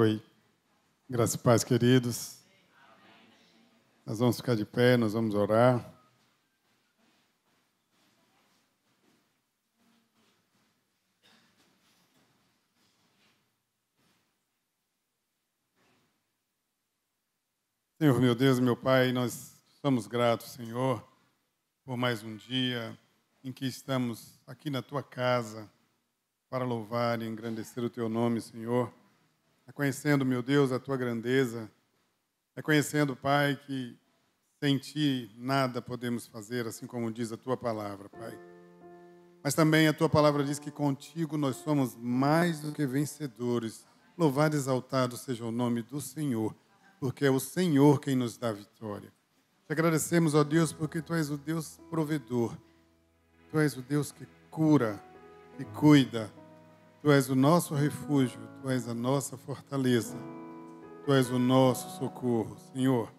Oi, graças e paz, queridos. Nós vamos ficar de pé, nós vamos orar. Senhor, meu Deus e meu Pai, nós somos gratos, Senhor, por mais um dia em que estamos aqui na Tua casa para louvar e engrandecer o Teu nome, Senhor. Reconhecendo, meu Deus, a Tua grandeza, reconhecendo, Pai, que sem Ti nada podemos fazer, assim como diz a Tua palavra, Pai. Mas também a Tua palavra diz que contigo nós somos mais do que vencedores. Louvado e exaltado seja o nome do Senhor, porque é o Senhor quem nos dá a vitória. Te agradecemos, ó Deus, porque Tu és o Deus provedor. Tu és o Deus que cura, que cuida. Tu és o nosso refúgio, Tu és a nossa fortaleza. Tu és o nosso socorro, Senhor.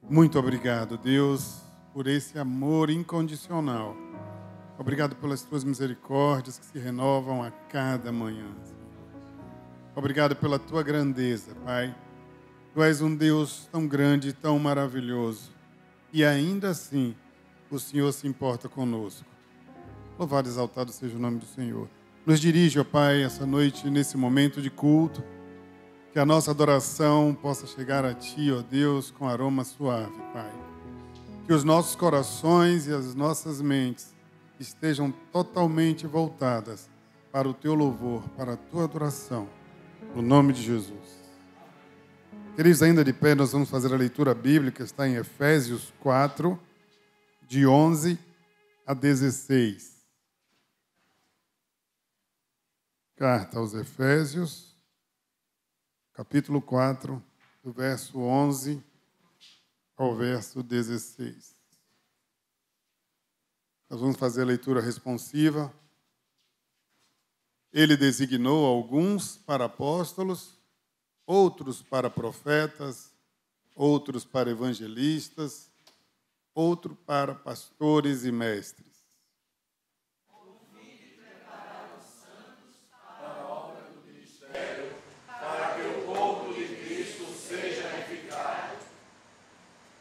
Muito obrigado, Deus, por esse amor incondicional. Obrigado pelas Tuas misericórdias que se renovam a cada manhã, Senhor. Obrigado pela Tua grandeza, Pai. Tu és um Deus tão grande e tão maravilhoso. E ainda assim, o Senhor se importa conosco. Louvado e exaltado seja o nome do Senhor. Nos dirige, ó Pai, essa noite, nesse momento de culto, que a nossa adoração possa chegar a Ti, ó Deus, com aroma suave, Pai. Que os nossos corações e as nossas mentes estejam totalmente voltadas para o Teu louvor, para a Tua adoração, no nome de Jesus. Queridos, ainda de pé, nós vamos fazer a leitura bíblica, está em Efésios 4, de 11 a 16. Carta aos Efésios, capítulo 4, do verso 11 ao verso 16. Nós vamos fazer a leitura responsiva. Ele designou alguns para apóstolos, outros para profetas, outros para evangelistas, outros para pastores e mestres.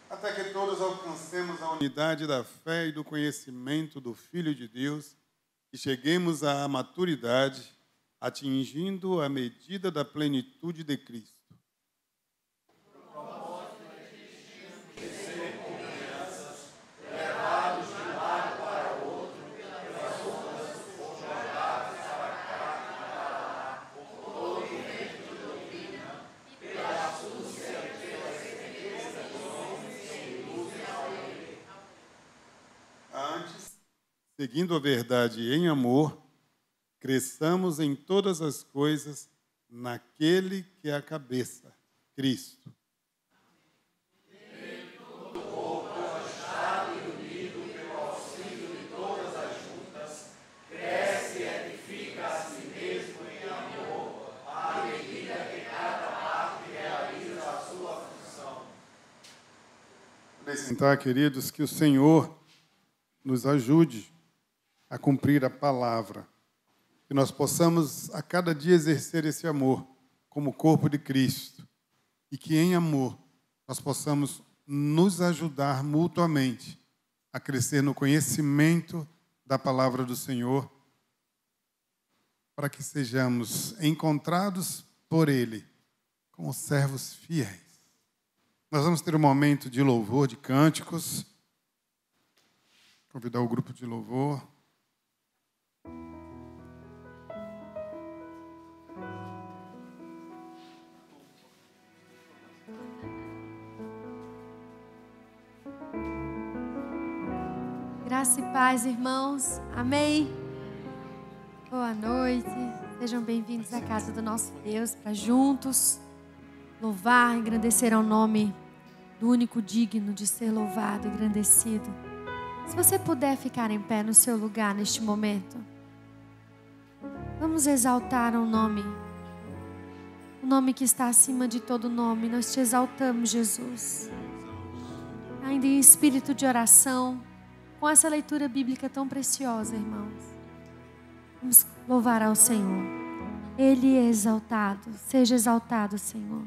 Até que todos alcancemos a unidade da fé e do conhecimento do Filho de Deus e cheguemos à maturidade, atingindo a medida da plenitude de Cristo. Seguindo a verdade em amor, cresçamos em todas as coisas naquele que é a cabeça, Cristo. Todo o corpo ajustado e unido pelo auxílio de todas as juntas, cresce e edifica a si mesmo em amor, à medida que cada parte realiza a sua função. Podem sentar, queridos, que o Senhor nos ajude a cumprir a palavra, que nós possamos a cada dia exercer esse amor como corpo de Cristo e que em amor nós possamos nos ajudar mutuamente a crescer no conhecimento da palavra do Senhor, para que sejamos encontrados por Ele como servos fiéis. Nós vamos ter um momento de louvor, de cânticos. Convidar o grupo de louvor. Graça e paz, irmãos. Amém. Boa noite. Sejam bem-vindos à casa do nosso Deus, para juntos louvar, engrandecer ao nome do único digno de ser louvado e engrandecido. Se você puder ficar em pé no seu lugar neste momento, vamos exaltar o nome que está acima de todo nome. Nós te exaltamos, Jesus. Ainda em espírito de oração, com essa leitura bíblica tão preciosa, irmãos. Vamos louvar ao Senhor. Ele é exaltado. Seja exaltado, Senhor.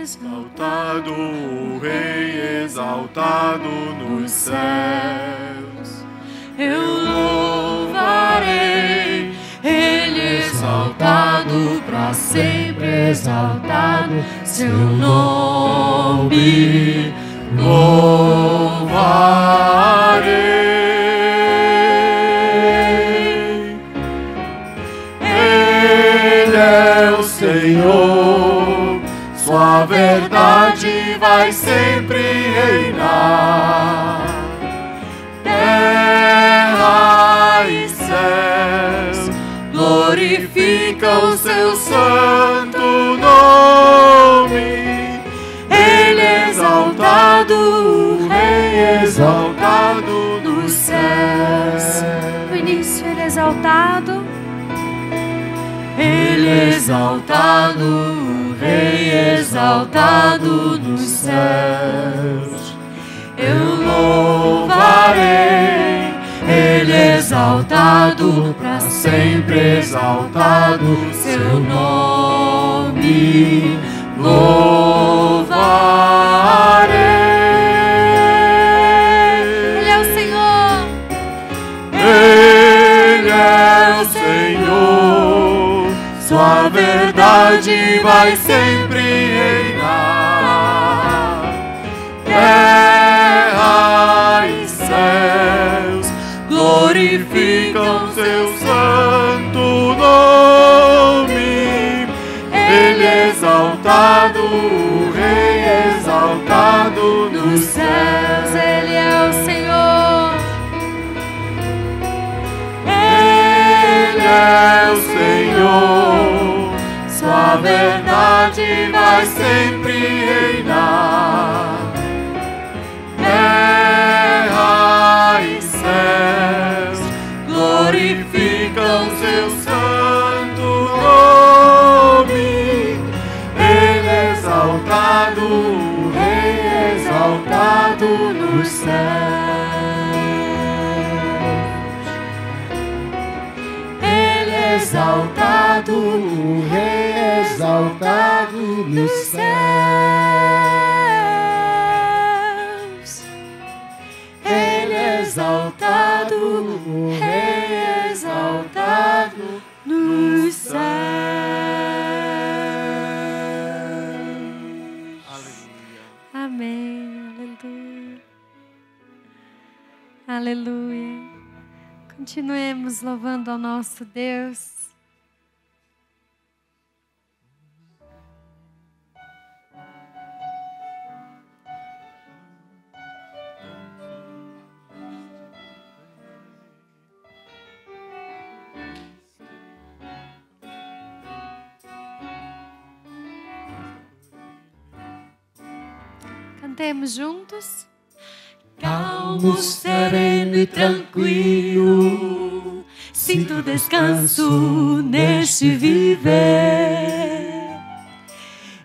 Exaltado, o Rei exaltado nos céus, eu louvarei. Ele exaltado, para sempre exaltado, seu nome louvarei. Ele é o Senhor, sua verdade vai sempre reinar. Terra e céus glorificam o seu santo nome. Ele é exaltado, o Rei exaltado nos céus. No início ele é exaltado. Ele é exaltado, o Rei exaltado nos céus, eu louvarei. Ele é exaltado, para sempre exaltado, seu nome louvarei. Ele é o Senhor. Ele é o Senhor, sua verdade vai sempre reinar. Terra e céus glorificam seu santo nome. Ele é exaltado, o Rei exaltado nos céus. Ele é o Senhor. Ele é o Senhor, sua verdade vai sempre reinar. Terra e céus glorificam seu santo nome. Ele é exaltado, o Rei exaltado nos céus. Ele é exaltado, o Rei exaltado nos céus. Ele é exaltado, o Rei exaltado nos céus. Aleluia. Amém. Aleluia. Aleluia. Continuemos louvando ao nosso Deus. Cantemos juntos. Calmo, sereno e tranquilo, sinto descanso neste viver.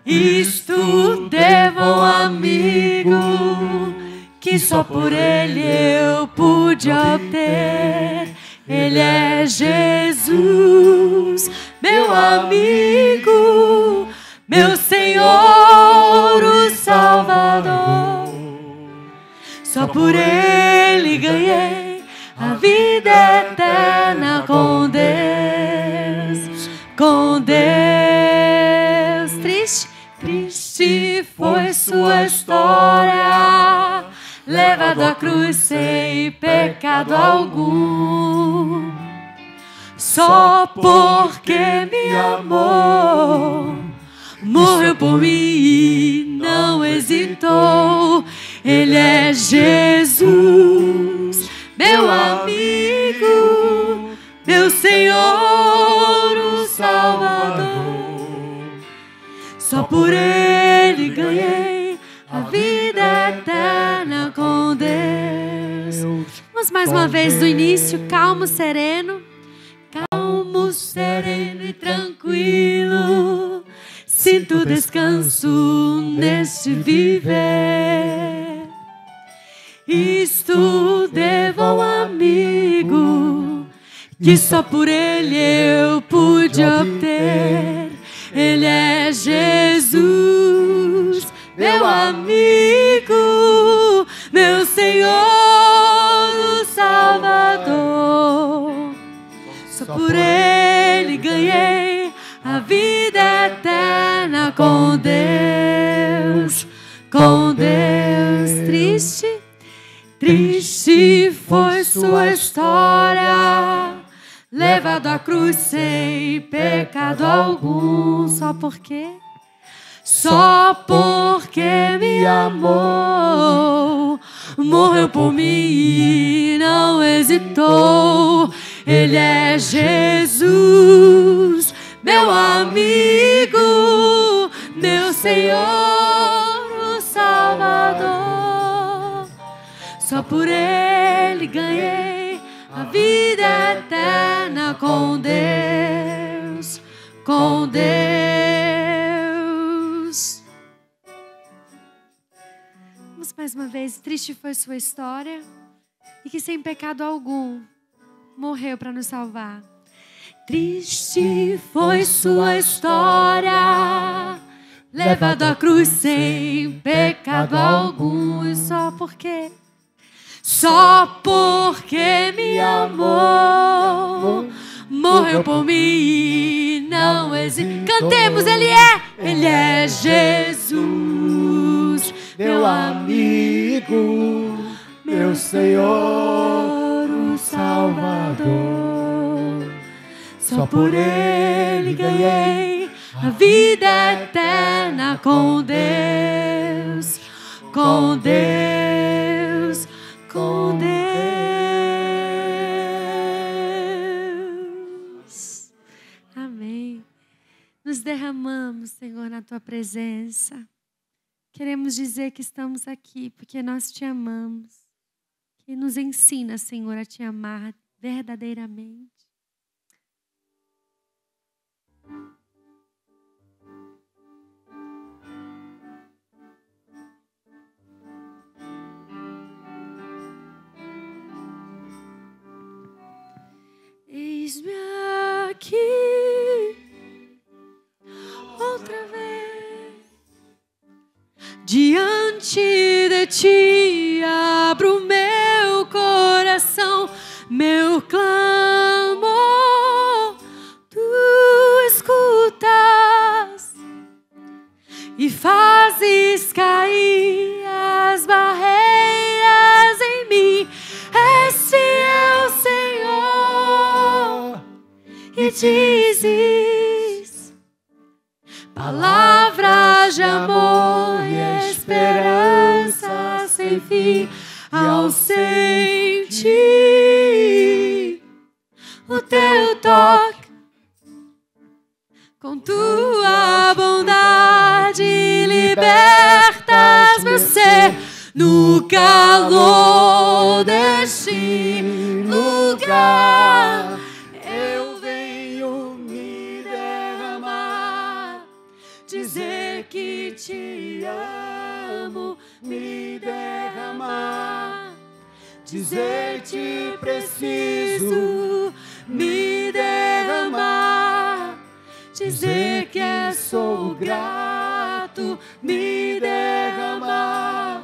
Isto devo ao amigo que só por ele eu pude obter. Ele é Jesus, meu amigo, meu Senhor, o Salvador. Só por ele ganhei a vida eterna com Deus, com Deus. Triste, triste foi sua história, levado à cruz sem pecado algum. Só porque me amou, morreu por mim e não hesitou. Ele é Jesus, meu amigo, meu Senhor, o Salvador. Só por ele ganhei a vida eterna com Deus. Vamos mais uma vez do início, calmo, sereno. Calmo, sereno e tranquilo, sinto descanso neste viver. Isto devo ao amigo que só por ele eu pude obter. Ele é Jesus, meu amigo, meu Senhor, o Salvador. Só por ele ganhei a vida eterna com Deus, com Deus. Triste, triste foi sua história, levado à cruz sem pecado algum. Só porque me amou, morreu por mim e não hesitou. Ele é Jesus, meu amigo, meu Senhor, o Salvador. Só por ele ganhei a vida eterna com Deus, com Deus. Vamos mais uma vez. Triste foi sua história e que sem pecado algum morreu para nos salvar. Triste foi sua história, levado à cruz sem pecado algum. E só porque me amou, morreu por mim e não hesitou. Cantemos, Ele é Jesus, meu amigo, meu Senhor, o Salvador. Só por Ele ganhei a vida eterna com Deus, com Deus, com Deus. Amém. Nos derramamos, Senhor, na Tua presença. Queremos dizer que estamos aqui porque nós Te amamos. Que nos ensina, Senhor, a Te amar verdadeiramente. Eis-me aqui outra vez, diante de Ti abro meu coração, meu clamor Tu escutas e fazes cair as barreiras em mim. Esse é o Senhor e dizes palavras de amor e esperança sem fim. Ao sentir o Teu toque, com Tua bondade libertas meu ser. No calor deste lugar, eu venho me derramar, dizer que Te amo, me derramar, dizer que preciso, me derramar, dizer que sou grato, me derramar,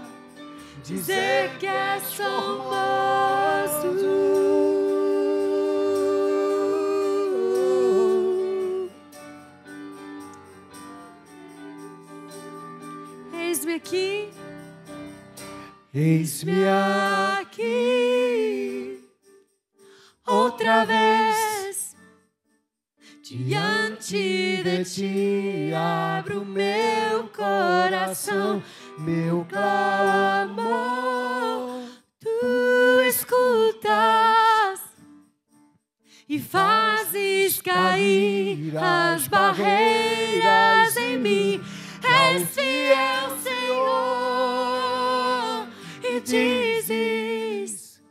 dizer que formoso. Eis-me aqui, eis-me aqui, outra vez, diante de Ti abro meu coração, meu clamor Tu escutas e fazes cair as barreiras em mim. És fiel, Senhor, e dizes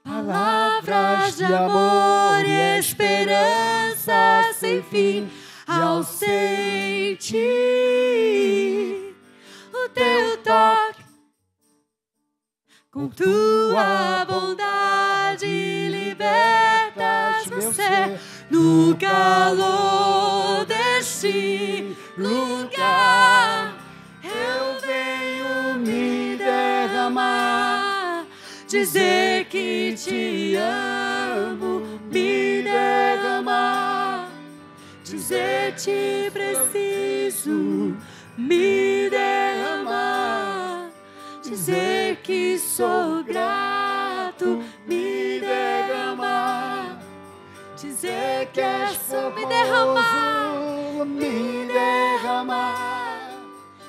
palavras de amor e esperança sem fim ao sentir o teu toque. Com tua bondade libertas meu ser no calor deste lugar. Eu venho me derramar, dizer que te amo, me derramar, dizer te preciso, me derramar, dizer que sou grato, me derramar, dizer que és formoso, me derramar,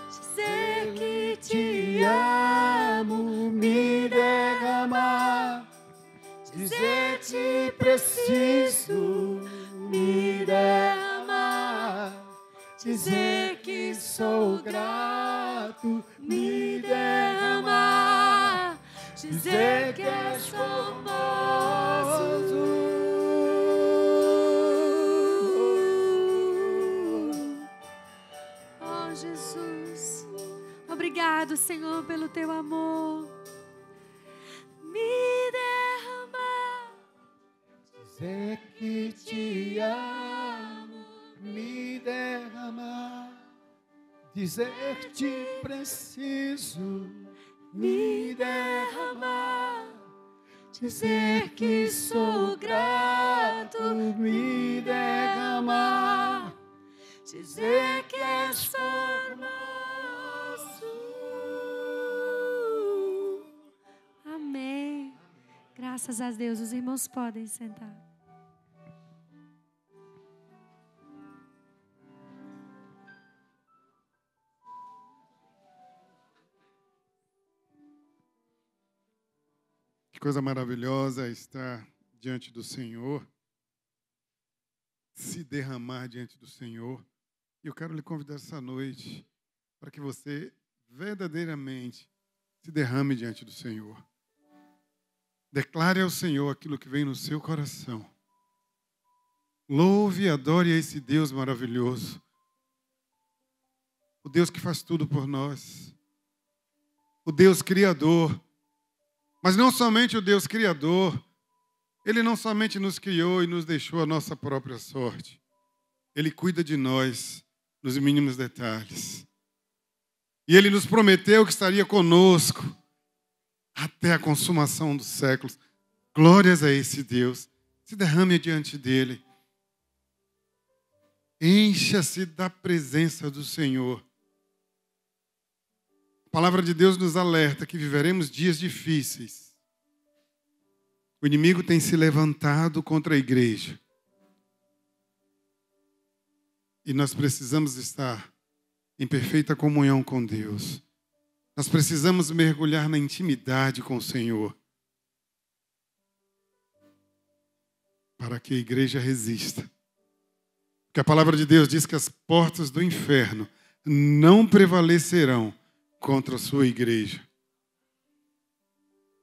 dizer que te amo, me derramar, dizer te preciso, me derramar, dizer que sou grato, me derramar, dizer que és formoso. Oh, Jesus, obrigado, Senhor, pelo teu amor. Me derramar, Dizer que te amo, me derramar, dizer te preciso, me derramar, dizer que sou grato, me derramar, dizer que és formoso. amém. Graças a Deus, os irmãos podem sentar. Que coisa maravilhosa estar diante do Senhor, se derramar diante do Senhor. E eu quero lhe convidar essa noite para que você verdadeiramente se derrame diante do Senhor. Declare ao Senhor aquilo que vem no seu coração. Louve e adore a esse Deus maravilhoso. O Deus que faz tudo por nós. O Deus criador. Mas não somente o Deus criador. Ele não somente nos criou e nos deixou a nossa própria sorte. Ele cuida de nós nos mínimos detalhes. E Ele nos prometeu que estaria conosco até a consumação dos séculos. Glórias a esse Deus. Se derrame diante dEle. Encha-se da presença do Senhor. A palavra de Deus nos alerta que viveremos dias difíceis. O inimigo tem se levantado contra a igreja. E nós precisamos estar em perfeita comunhão com Deus. Nós precisamos mergulhar na intimidade com o Senhor. Para que a igreja resista. Porque a palavra de Deus diz que as portas do inferno não prevalecerão contra a sua igreja.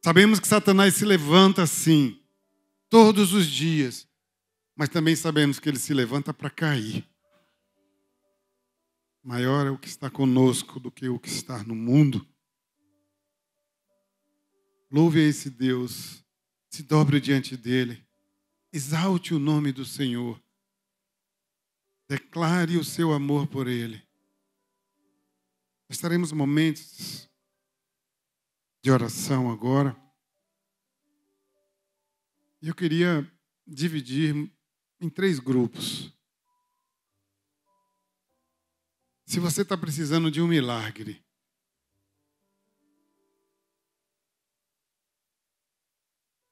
Sabemos que Satanás se levanta assim, todos os dias. Mas também sabemos que ele se levanta para cair. Maior é o que está conosco do que o que está no mundo. Louve a esse Deus, se dobre diante dele, exalte o nome do Senhor, declare o seu amor por ele. Estaremos momentos de oração agora. E eu queria dividir em 3 grupos. Se você está precisando de um milagre,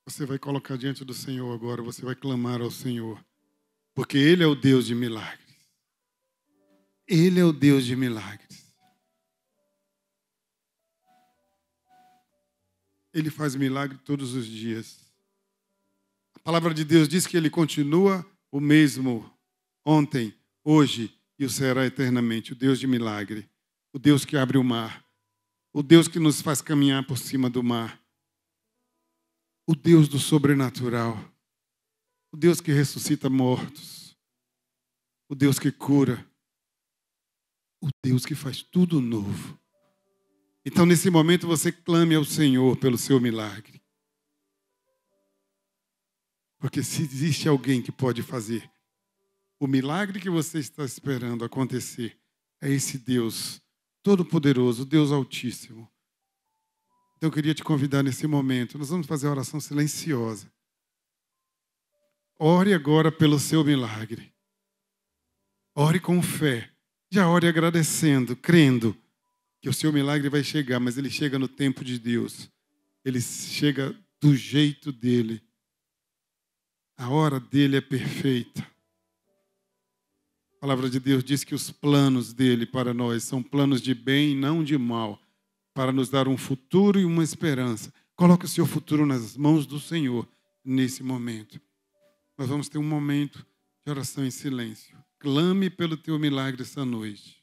você vai colocar diante do Senhor agora, você vai clamar ao Senhor, porque Ele é o Deus de milagres. Ele é o Deus de milagres. Ele faz milagre todos os dias. A palavra de Deus diz que Ele continua o mesmo ontem, hoje e o será eternamente. O Deus de milagre, o Deus que abre o mar, o Deus que nos faz caminhar por cima do mar, o Deus do sobrenatural, o Deus que ressuscita mortos, o Deus que cura, o Deus que faz tudo novo. Então, nesse momento, você clame ao Senhor pelo seu milagre. Porque se existe alguém que pode fazer o milagre que você está esperando acontecer, é esse Deus Todo-Poderoso, Deus Altíssimo. Então, eu queria te convidar nesse momento. Nós vamos fazer a oração silenciosa. Ore agora pelo seu milagre. Ore com fé. Já ore agradecendo, crendo que o seu milagre vai chegar, mas ele chega no tempo de Deus. Ele chega do jeito dele. A hora dele é perfeita. A palavra de Deus diz que os planos dele para nós são planos de bem e não de mal, para nos dar um futuro e uma esperança. Coloque o seu futuro nas mãos do Senhor nesse momento. Nós vamos ter um momento de oração em silêncio. Clame pelo teu milagre essa noite.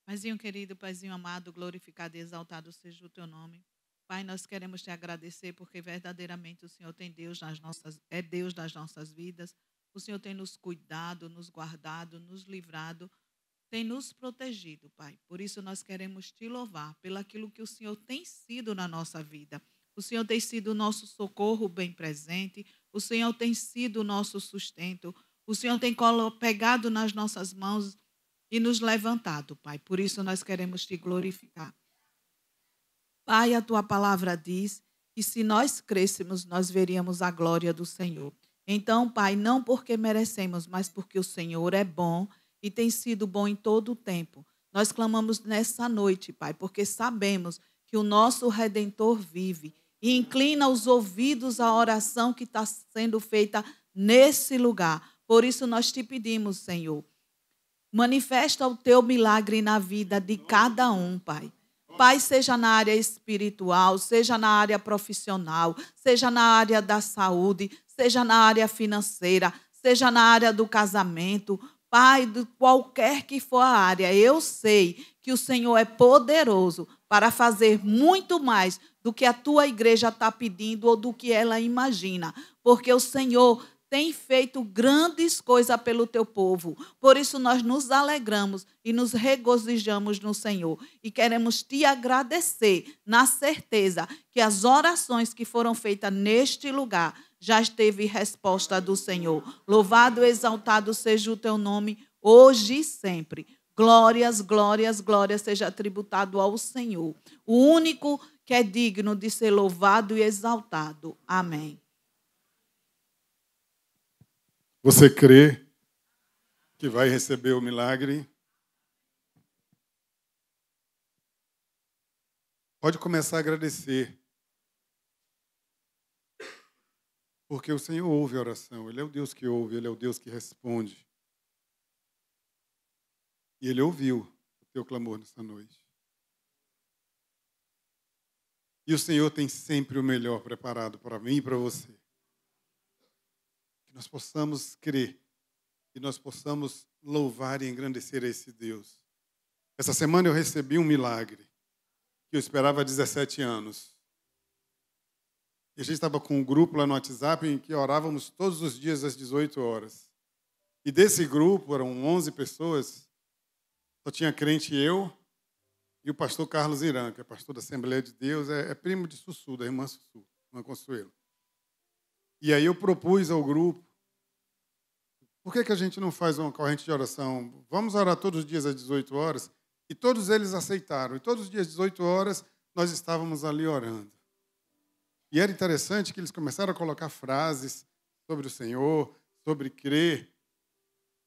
Paizinho querido, Paizinho amado, glorificado e exaltado seja o teu nome. Pai, nós queremos te agradecer porque verdadeiramente o Senhor é Deus das nossas vidas. O Senhor tem nos cuidado, nos guardado, nos livrado, tem nos protegido, Pai. Por isso nós queremos te louvar pelo aquilo que o Senhor tem sido na nossa vida. O Senhor tem sido o nosso socorro bem presente. O Senhor tem sido o nosso sustento. O Senhor tem pegado nas nossas mãos e nos levantado, Pai. Por isso nós queremos te glorificar. Pai, a tua palavra diz que se nós crêssemos, nós veríamos a glória do Senhor. Então, Pai, não porque merecemos, mas porque o Senhor é bom e tem sido bom em todo o tempo. Nós clamamos nessa noite, Pai, porque sabemos que o nosso Redentor vive e inclina os ouvidos à oração que está sendo feita nesse lugar. Por isso nós te pedimos, Senhor, manifesta o teu milagre na vida de cada um, Pai. Pai, seja na área espiritual, seja na área profissional, seja na área da saúde, seja na área financeira, seja na área do casamento. Pai, de qualquer que for a área, eu sei que o Senhor é poderoso para fazer muito mais do que a tua igreja está pedindo ou do que ela imagina, porque o Senhor tem feito grandes coisas pelo teu povo. Por isso nós nos alegramos e nos regozijamos no Senhor. E queremos te agradecer na certeza que as orações que foram feitas neste lugar já esteve resposta do Senhor. Louvado e exaltado seja o teu nome, hoje e sempre. Glórias, glórias, glórias seja tributado ao Senhor. O único que é digno de ser louvado e exaltado. Amém. Você crê que vai receber o milagre? Pode começar a agradecer. Porque o Senhor ouve a oração. Ele é o Deus que ouve, Ele é o Deus que responde. E Ele ouviu o teu clamor nessa noite. E o Senhor tem sempre o melhor preparado para mim e para você. Que nós possamos crer, que nós possamos louvar e engrandecer a esse Deus. Essa semana eu recebi um milagre que eu esperava há 17 anos. E a gente estava com um grupo lá no WhatsApp em que orávamos todos os dias às 18 horas. E desse grupo, eram 11 pessoas, só tinha crente eu e o pastor Carlos Irã, que é pastor da Assembleia de Deus, é primo de Sussu, da irmã Sussu, irmã Consuelo. E aí eu propus ao grupo, por que a gente não faz uma corrente de oração? Vamos orar todos os dias às 18 horas? E todos eles aceitaram. E todos os dias, 18 horas, nós estávamos ali orando. E era interessante que eles começaram a colocar frases sobre o Senhor, sobre crer.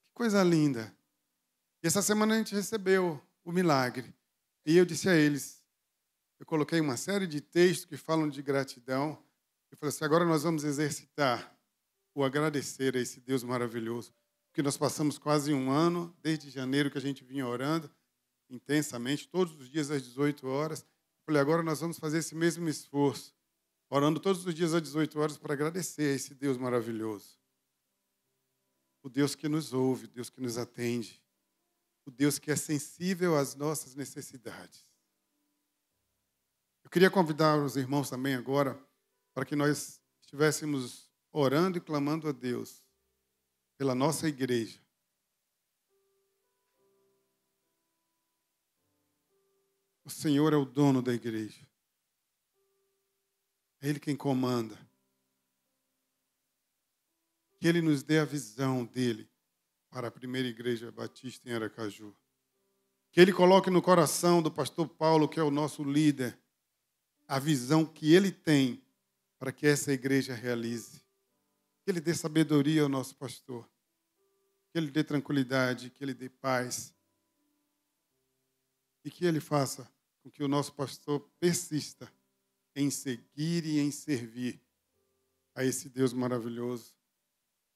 Que coisa linda. E essa semana a gente recebeu o milagre. E eu disse a eles, eu coloquei uma série de textos que falam de gratidão. Eu falei assim, agora nós vamos exercitar o agradecer a esse Deus maravilhoso. Porque nós passamos quase um ano, desde janeiro que a gente vinha orando intensamente, todos os dias às 18 horas. Eu falei, agora nós vamos fazer esse mesmo esforço, orando todos os dias às 18 horas para agradecer a esse Deus maravilhoso. O Deus que nos ouve, o Deus que nos atende, o Deus que é sensível às nossas necessidades. Eu queria convidar os irmãos também agora para que nós estivéssemos orando e clamando a Deus pela nossa igreja. O Senhor é o dono da igreja. É Ele quem comanda. Que Ele nos dê a visão dEle para a primeira igreja batista em Aracaju. Que Ele coloque no coração do pastor Paulo, que é o nosso líder, a visão que Ele tem para que essa igreja realize. Que Ele dê sabedoria ao nosso pastor. Que Ele dê tranquilidade, que Ele dê paz. E que Ele faça com que o nosso pastor persista em seguir e em servir a esse Deus maravilhoso.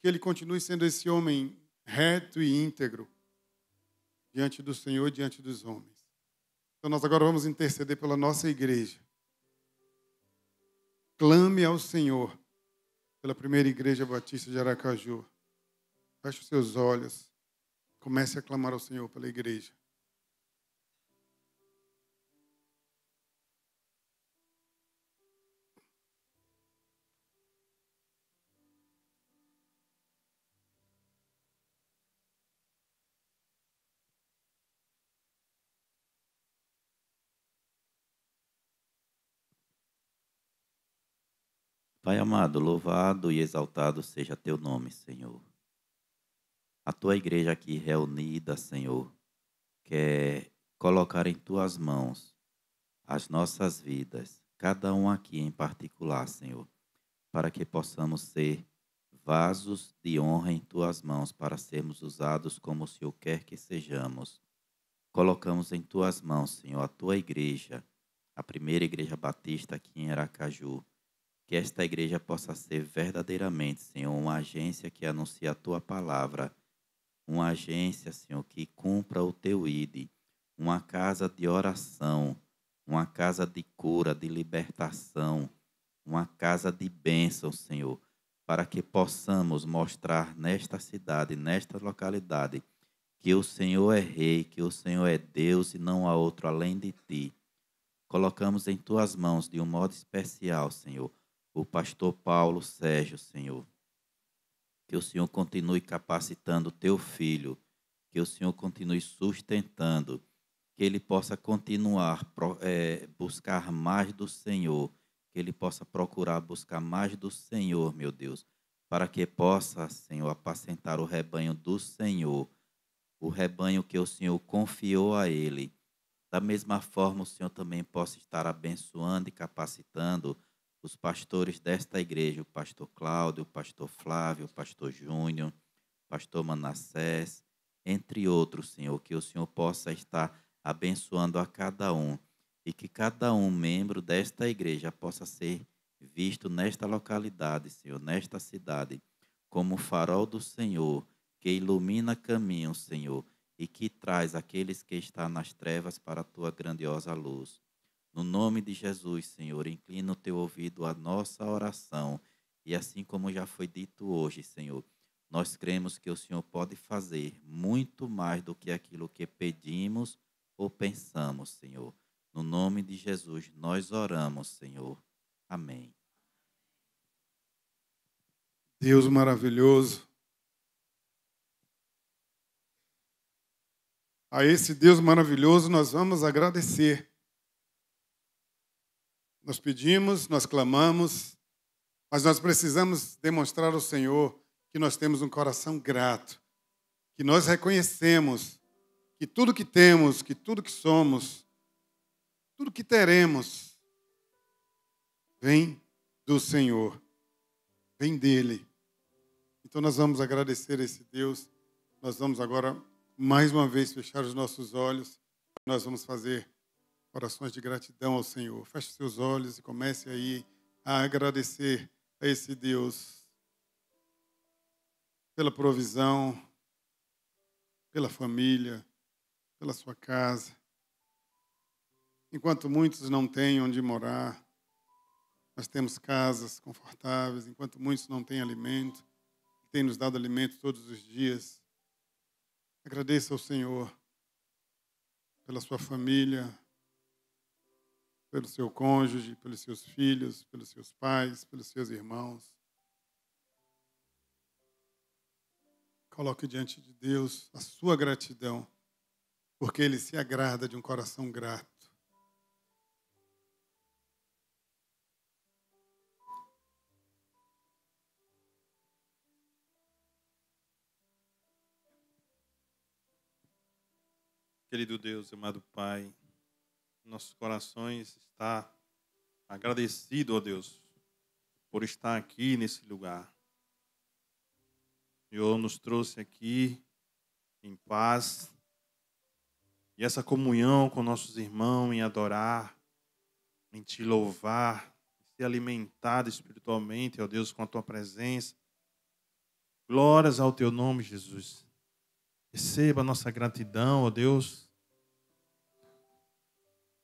Que ele continue sendo esse homem reto e íntegro diante do Senhor e diante dos homens. Então nós agora vamos interceder pela nossa igreja. Clame ao Senhor pela primeira igreja batista de Aracaju. Feche os seus olhos. Comece a clamar ao Senhor pela igreja. Pai amado, louvado e exaltado seja teu nome, Senhor. A tua igreja aqui reunida, Senhor, quer colocar em tuas mãos as nossas vidas, cada um aqui em particular, Senhor, para que possamos ser vasos de honra em tuas mãos, para sermos usados como o Senhor quer que sejamos. Colocamos em tuas mãos, Senhor, a tua igreja, a primeira igreja batista aqui em Aracaju. Que esta igreja possa ser verdadeiramente, Senhor, uma agência que anuncia a tua palavra, uma agência, Senhor, que cumpra o teu ID, uma casa de oração, uma casa de cura, de libertação, uma casa de bênção, Senhor, para que possamos mostrar nesta cidade, nesta localidade, que o Senhor é Rei, que o Senhor é Deus e não há outro além de ti. Colocamos em tuas mãos de um modo especial, Senhor, o pastor Paulo Sérgio, Senhor. Que o Senhor continue capacitando o teu filho, que o Senhor continue sustentando, que ele possa continuar buscar mais do Senhor, que ele possa procurar buscar mais do Senhor, meu Deus, para que possa, Senhor, apacentar o rebanho do Senhor, o rebanho que o Senhor confiou a ele. Da mesma forma, o Senhor também possa estar abençoando e capacitando os pastores desta igreja, o pastor Cláudio, o pastor Flávio, o pastor Júnior, o pastor Manassés, entre outros, Senhor, que o Senhor possa estar abençoando a cada um e que cada um membro desta igreja possa ser visto nesta localidade, Senhor, nesta cidade, como o farol do Senhor, que ilumina caminhos, Senhor, e que traz aqueles que estão nas trevas para a tua grandiosa luz. No nome de Jesus, Senhor, inclina o teu ouvido à nossa oração. E assim como já foi dito hoje, Senhor, nós cremos que o Senhor pode fazer muito mais do que aquilo que pedimos ou pensamos, Senhor. No nome de Jesus, nós oramos, Senhor. Amém. Deus maravilhoso. A esse Deus maravilhoso nós vamos agradecer. Nós pedimos, nós clamamos, mas nós precisamos demonstrar ao Senhor que nós temos um coração grato, que nós reconhecemos que tudo que temos, que tudo que somos, tudo que teremos, vem do Senhor, vem dEle. Então nós vamos agradecer a esse Deus. Nós vamos agora, mais uma vez, fechar os nossos olhos. Nós vamos fazer orações de gratidão ao Senhor. Feche seus olhos e comece aí a agradecer a esse Deus pela provisão, pela família, pela sua casa. Enquanto muitos não têm onde morar, nós temos casas confortáveis. Enquanto muitos não têm alimento, Ele tem nos dado alimento todos os dias. Agradeça ao Senhor pela sua família, pelo seu cônjuge, pelos seus filhos, pelos seus pais, pelos seus irmãos. Coloque diante de Deus a sua gratidão, porque Ele se agrada de um coração grato. Querido Deus, amado Pai, nossos corações está agradecido, ó Deus, por estar aqui nesse lugar. O Senhor nos trouxe aqui em paz e essa comunhão com nossos irmãos em adorar, em Te louvar, em ser alimentado espiritualmente, ó Deus, com a Tua presença. Glórias ao Teu nome, Jesus. Receba a nossa gratidão, ó Deus,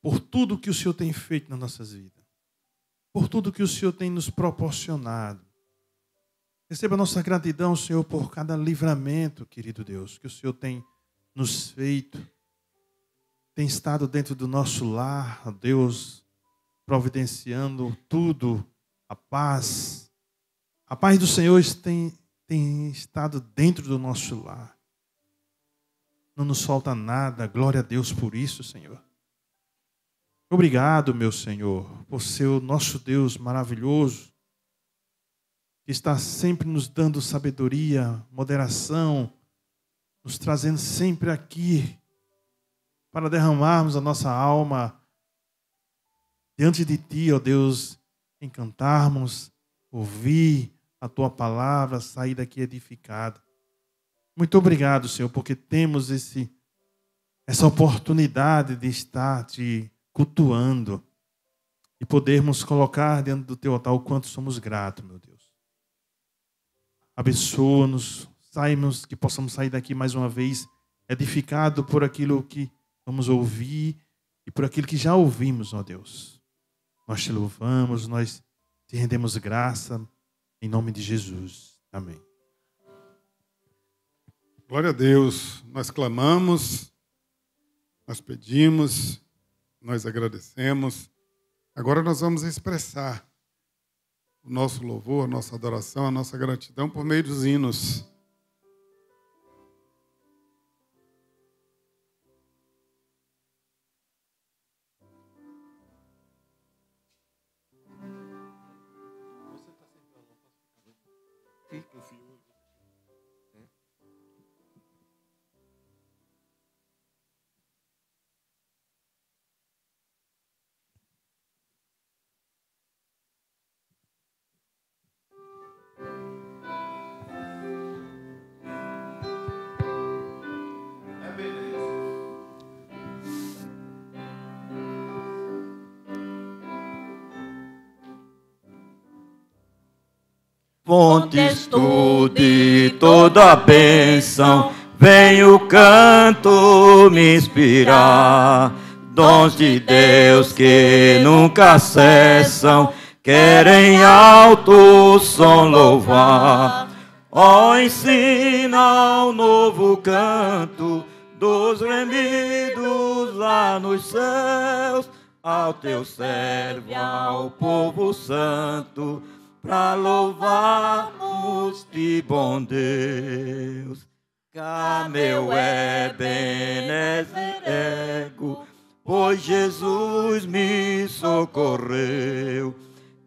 por tudo que o Senhor tem feito nas nossas vidas, por tudo que o Senhor tem nos proporcionado. Receba a nossa gratidão, Senhor, por cada livramento, querido Deus, que o Senhor tem nos feito, tem estado dentro do nosso lar, ó Deus, providenciando tudo, a paz. A paz do Senhor tem estado dentro do nosso lar. Não nos falta nada, glória a Deus por isso, Senhor. Obrigado, meu Senhor, por ser o nosso Deus maravilhoso, que está sempre nos dando sabedoria, moderação, nos trazendo sempre aqui para derramarmos a nossa alma diante de Ti, ó Deus, em cantarmos, ouvir a Tua palavra, sair daqui edificado. Muito obrigado, Senhor, porque temos essa oportunidade de estar Te cultuando e podermos colocar diante do Teu altar o quanto somos gratos, meu Deus. Abençoa-nos, que possamos sair daqui mais uma vez edificado por aquilo que vamos ouvir e por aquilo que já ouvimos, ó Deus. Nós Te louvamos, nós Te rendemos graça, em nome de Jesus. Amém. Glória a Deus. Nós clamamos, nós pedimos, nós agradecemos. Agora nós vamos expressar o nosso louvor, a nossa adoração, a nossa gratidão por meio dos hinos. Fontes tu de toda a bênção, vem o canto me inspirar. Dons de Deus que nunca cessam, querem alto som louvar. Ó, ensina um novo canto dos remidos lá nos céus, ao Teu servo, ao povo santo, para louvarmos-te, bom Deus. Cá meu Ebenezer ego, pois Jesus me socorreu,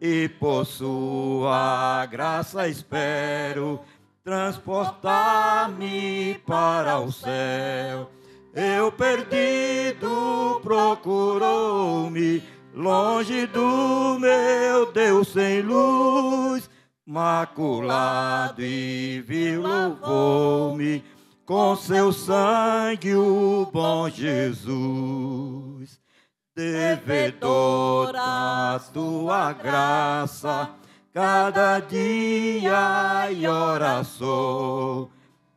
e por sua graça espero transportar-me para o céu. eu perdido procurou-me, longe do meu Deus sem luz, maculado e vil louvou-me, com seu sangue o bom Jesus. Devedor da tua graça, cada dia e hora sou,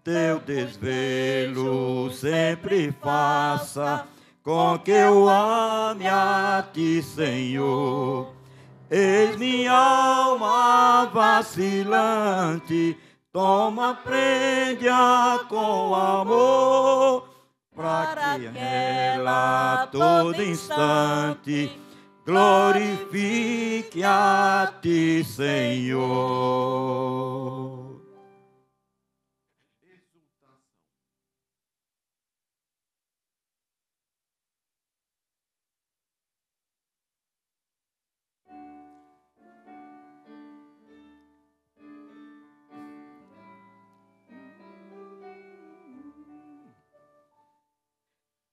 teu desvelo sempre faça, com que eu ame a ti, Senhor. Eis minha alma vacilante, toma, prende-a com amor, para que ela a todo instante glorifique a ti, Senhor.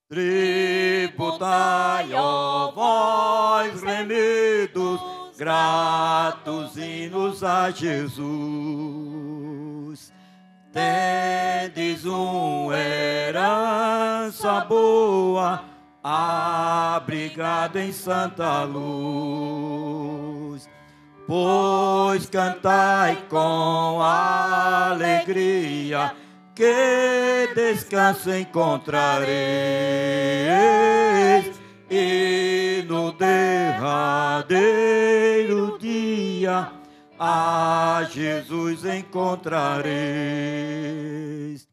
Tributai, ó vós remidos, gratos hinos a Jesus. Tendes uma herança boa, abrigada em santa luz. Pois cantai com alegria, que descanso encontrareis, e no derradeiro dia a Jesus encontrareis.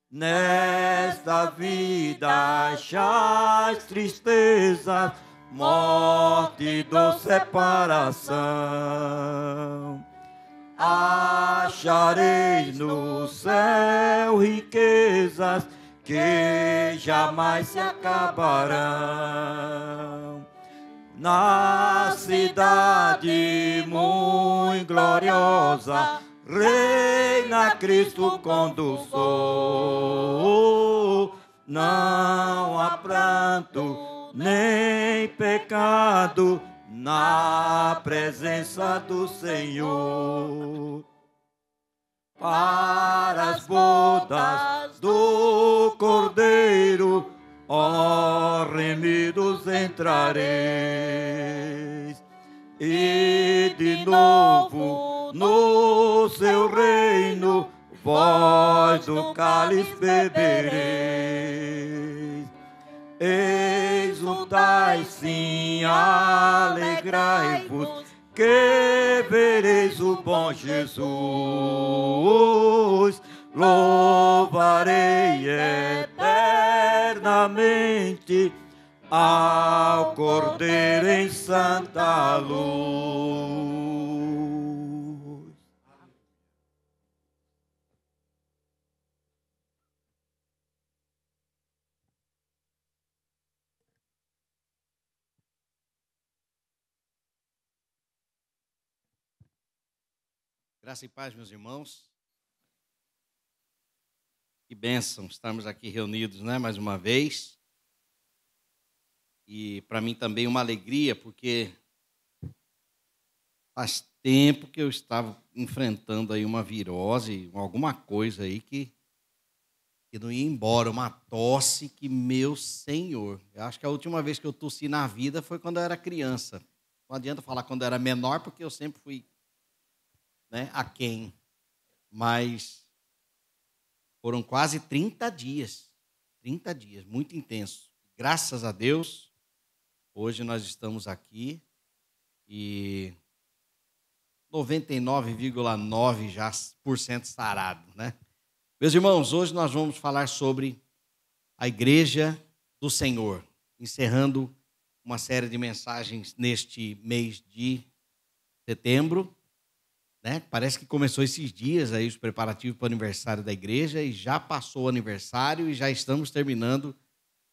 Nesta vida achais tristezas, morte e dor, separação. Achareis no céu riquezas que jamais se acabarão. Na cidade muito gloriosa reina Cristo condutor. Não há pranto nem pecado na presença do Senhor. Para as bodas do Cordeiro, ó remidos, entrareis, e de novo no seu reino vós do cálice bebereis. Exultai, sim, alegrai-vos, que vereis o bom Jesus. Louvarei eternamente ao Cordeiro em santa luz. Graça e paz, meus irmãos. Que bênção estarmos aqui reunidos, né, mais uma vez. E para mim também uma alegria, porque faz tempo que eu estava enfrentando aí uma virose, alguma coisa aí que não ia embora, uma tosse que, meu Senhor. Eu acho que a última vez que eu tossi na vida foi quando eu era criança. Não adianta falar quando eu era menor, porque eu sempre fui, né, aquém, mas foram quase 30 dias, muito intenso. Graças a Deus, hoje nós estamos aqui e 99,9% já sarado, né? Meus irmãos, hoje nós vamos falar sobre a Igreja do Senhor, encerrando uma série de mensagens neste mês de setembro. Né? Parece que começou esses dias aí os preparativos para o aniversário da igreja e já passou o aniversário e já estamos terminando.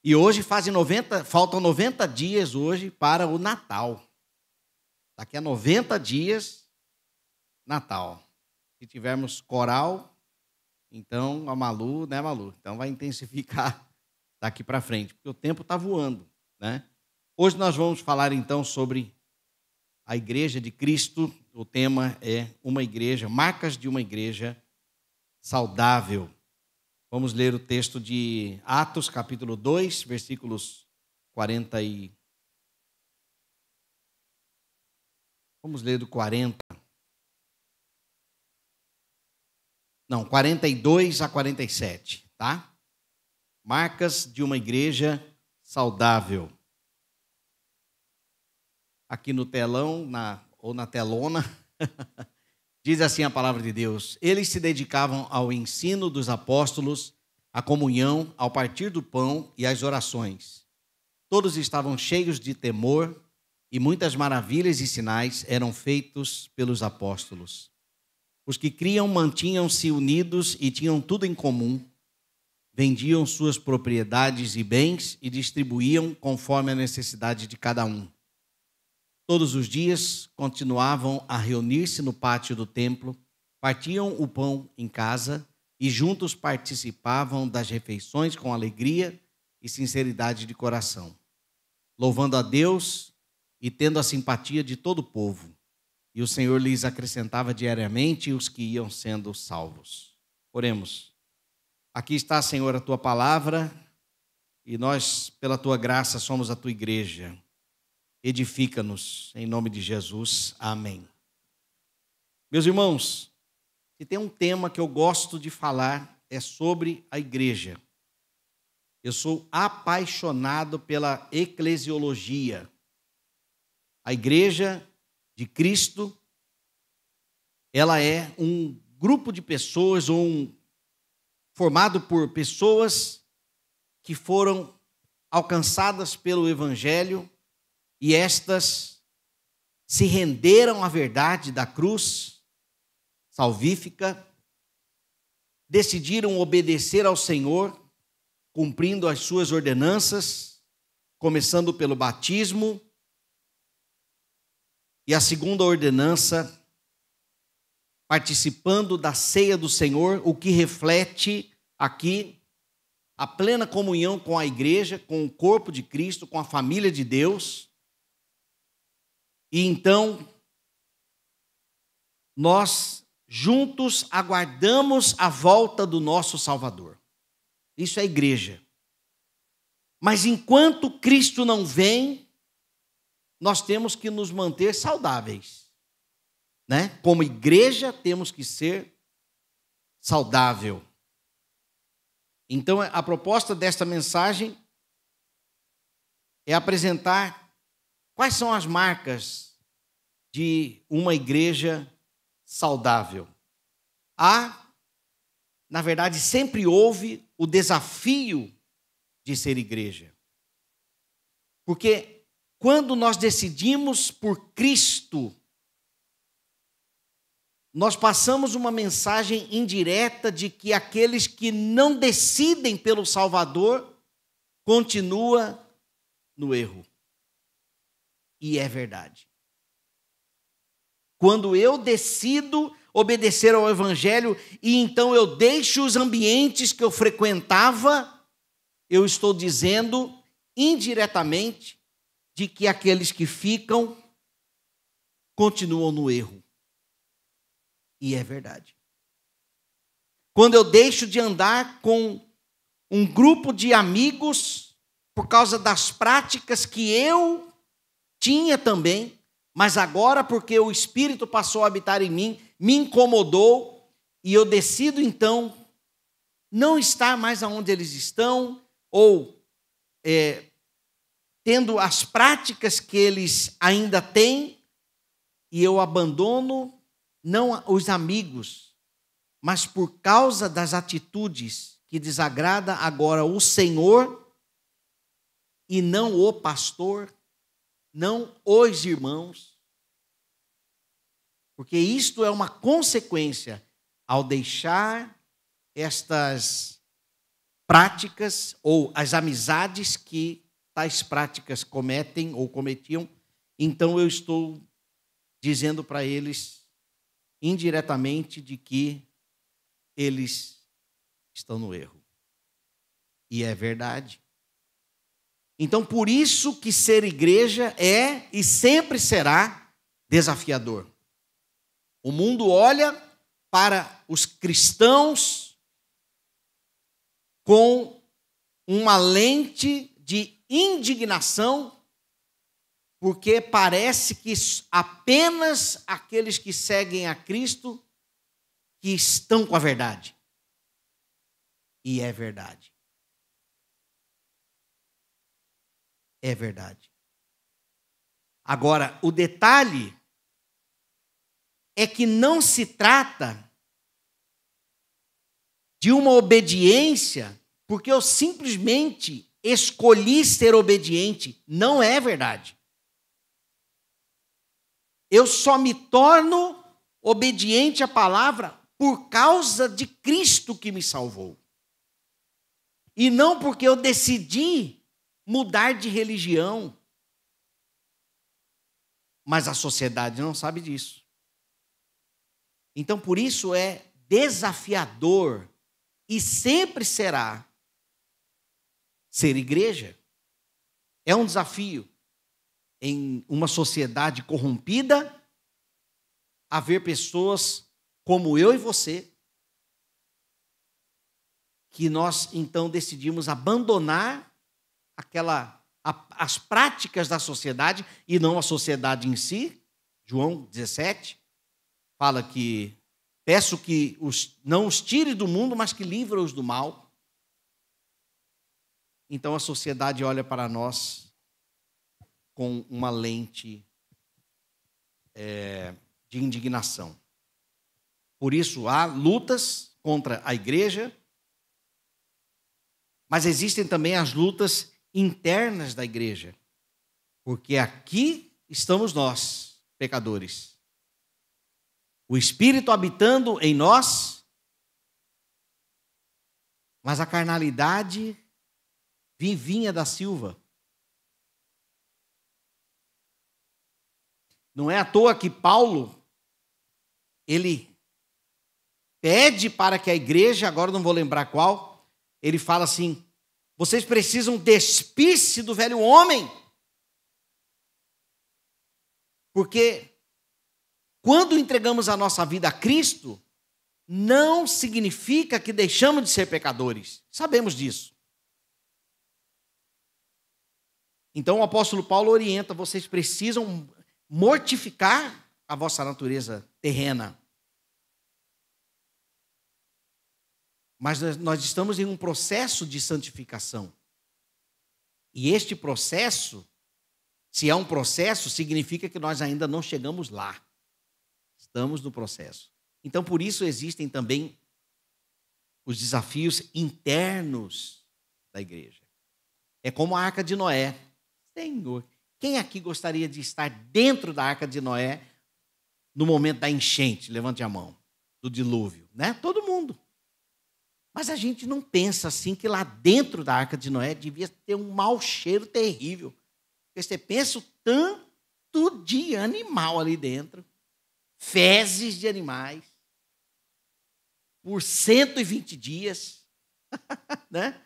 E hoje faltam 90 dias hoje para o Natal. Daqui a 90 dias, Natal. Se tivermos coral, então a Malu, né, Malu? Então vai intensificar daqui para frente, porque o tempo está voando, né? Hoje nós vamos falar então sobre a Igreja de Cristo. O tema é uma igreja, marcas de uma igreja saudável. Vamos ler o texto de Atos, capítulo 2, versículos 40 e... Vamos ler do 40. Não, 42 a 47, tá? Marcas de uma igreja saudável. Aqui no telão, ou na telona, diz assim a palavra de Deus: eles se dedicavam ao ensino dos apóstolos, à comunhão, ao partir do pão e às orações. Todos estavam cheios de temor e muitas maravilhas e sinais eram feitos pelos apóstolos. Os que criam mantinham-se unidos e tinham tudo em comum. Vendiam suas propriedades e bens e distribuíam conforme a necessidade de cada um. Todos os dias continuavam a reunir-se no pátio do templo, partiam o pão em casa e juntos participavam das refeições com alegria e sinceridade de coração, louvando a Deus e tendo a simpatia de todo o povo. E o Senhor lhes acrescentava diariamente os que iam sendo salvos. Oremos. Aqui está, Senhor, a tua palavra, e nós, pela tua graça, somos a tua igreja. Edifica-nos, em nome de Jesus. Amém. Meus irmãos, se tem um tema que eu gosto de falar, é sobre a igreja. Eu sou apaixonado pela eclesiologia. A igreja de Cristo, ela é um grupo de pessoas, formado por pessoas que foram alcançadas pelo Evangelho e estas se renderam à verdade da cruz salvífica, decidiram obedecer ao Senhor, cumprindo as suas ordenanças, começando pelo batismo, e a segunda ordenança, participando da ceia do Senhor, o que reflete aqui a plena comunhão com a igreja, com o corpo de Cristo, com a família de Deus. E então, nós juntos aguardamos a volta do nosso Salvador. Isso é igreja. Mas enquanto Cristo não vem, nós temos que nos manter saudáveis, né? Como igreja, temos que ser saudável. Então, a proposta desta mensagem é apresentar quais são as marcas de uma igreja saudável. Na verdade, sempre houve o desafio de ser igreja. Porque quando nós decidimos por Cristo, nós passamos uma mensagem indireta de que aqueles que não decidem pelo Salvador continuam no erro. E é verdade. Quando eu decido obedecer ao Evangelho e então eu deixo os ambientes que eu frequentava, eu estou dizendo indiretamente de que aqueles que ficam continuam no erro. E é verdade. Quando eu deixo de andar com um grupo de amigos por causa das práticas que eu tinha também, mas agora porque o Espírito passou a habitar em mim, me incomodou e eu decido então não estar mais aonde eles estão ou tendo as práticas que eles ainda têm, e eu abandono não os amigos, mas por causa das atitudes que desagrada agora o Senhor e não o pastor, não os irmãos. Porque isto é uma consequência ao deixar estas práticas ou as amizades que tais práticas cometem ou cometiam. Então eu estou dizendo para eles indiretamente de que eles estão no erro. E é verdade. Então, por isso que ser igreja é e sempre será desafiador. O mundo olha para os cristãos com uma lente de indignação, porque parece que apenas aqueles que seguem a Cristo que estão com a verdade. E é verdade. É verdade. Agora, o detalhe é que não se trata de uma obediência porque eu simplesmente escolhi ser obediente. Não é verdade. Eu só me torno obediente à palavra por causa de Cristo que me salvou. E não porque eu decidi mudar de religião. Mas a sociedade não sabe disso. Então, por isso é desafiador e sempre será ser igreja. É um desafio em uma sociedade corrompida haver pessoas como eu e você que nós então decidimos abandonar as práticas da sociedade e não a sociedade em si. João 17 fala que peço que não os tire do mundo, mas que livre-os do mal. Então a sociedade olha para nós com uma lente de indignação. Por isso há lutas contra a igreja, mas existem também as lutas internas da igreja, porque aqui estamos nós, pecadores. O Espírito habitando em nós, mas a carnalidade vinha da Silva. Não é à toa que Paulo, ele pede para que a igreja, agora não vou lembrar qual, ele fala assim: vocês precisam despir-se do velho homem. Porque quando entregamos a nossa vida a Cristo, não significa que deixamos de ser pecadores. Sabemos disso. Então o apóstolo Paulo orienta: vocês precisam mortificar a vossa natureza terrena. Mas nós estamos em um processo de santificação. E este processo, se é um processo, significa que nós ainda não chegamos lá. Estamos no processo. Então, por isso existem também os desafios internos da igreja. É como a Arca de Noé. Senhor, quem aqui gostaria de estar dentro da Arca de Noé no momento da enchente? Levante a mão. Do dilúvio, né? Todo mundo. Mas a gente não pensa assim que lá dentro da Arca de Noé devia ter um mau cheiro terrível. Porque você pensa o tanto de animal ali dentro. Fezes de animais. Por 120 dias. Né?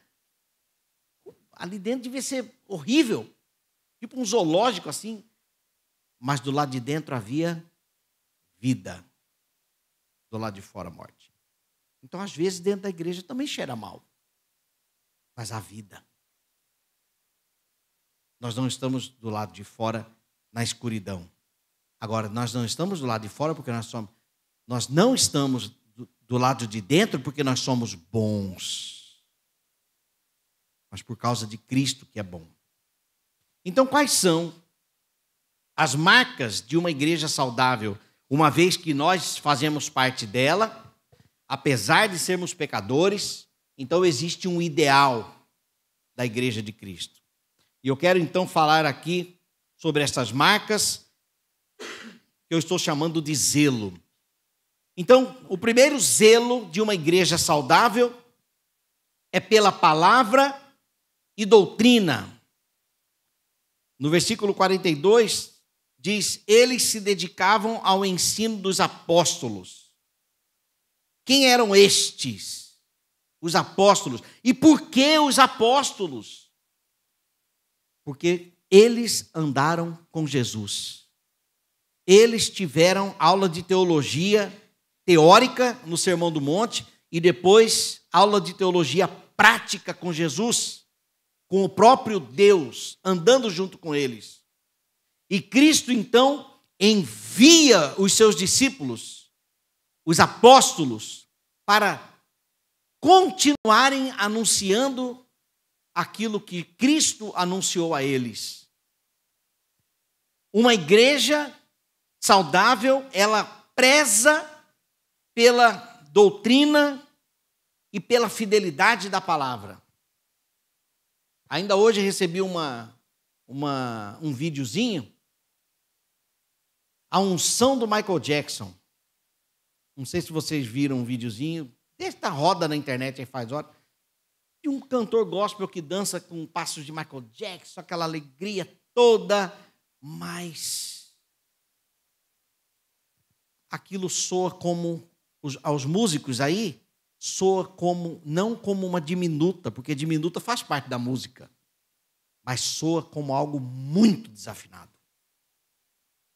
Ali dentro devia ser horrível. Tipo um zoológico assim. Mas do lado de dentro havia vida. Do lado de fora, morte. Então, às vezes, dentro da igreja também cheira mal. Mas há vida. Nós não estamos do lado de fora na escuridão. Agora, nós não estamos do lado de fora porque nós não estamos do lado de dentro porque nós somos bons. Mas por causa de Cristo que é bom. Então, quais são as marcas de uma igreja saudável, uma vez que nós fazemos parte dela? Apesar de sermos pecadores, então existe um ideal da igreja de Cristo. E eu quero então falar aqui sobre essas marcas que eu estou chamando de zelo. Então, o primeiro zelo de uma igreja saudável é pela palavra e doutrina. No versículo 42 diz: eles se dedicavam ao ensino dos apóstolos. Quem eram estes? Os apóstolos. E por que os apóstolos? Porque eles andaram com Jesus. Eles tiveram aula de teologia teórica no Sermão do Monte e depois aula de teologia prática com Jesus, com o próprio Deus, andando junto com eles. E Cristo, então, envia os seus discípulos, os apóstolos, para continuarem anunciando aquilo que Cristo anunciou a eles. Uma igreja saudável, ela preza pela doutrina e pela fidelidade da palavra. Ainda hoje recebi um videozinho, a unção do Michael Jackson. Não sei se vocês viram um videozinho, desta roda na internet aí faz hora, de um cantor gospel que dança com passos de Michael Jackson, aquela alegria toda, mas aquilo soa como, aos músicos aí, soa como, não como uma diminuta, porque diminuta faz parte da música, mas soa como algo muito desafinado,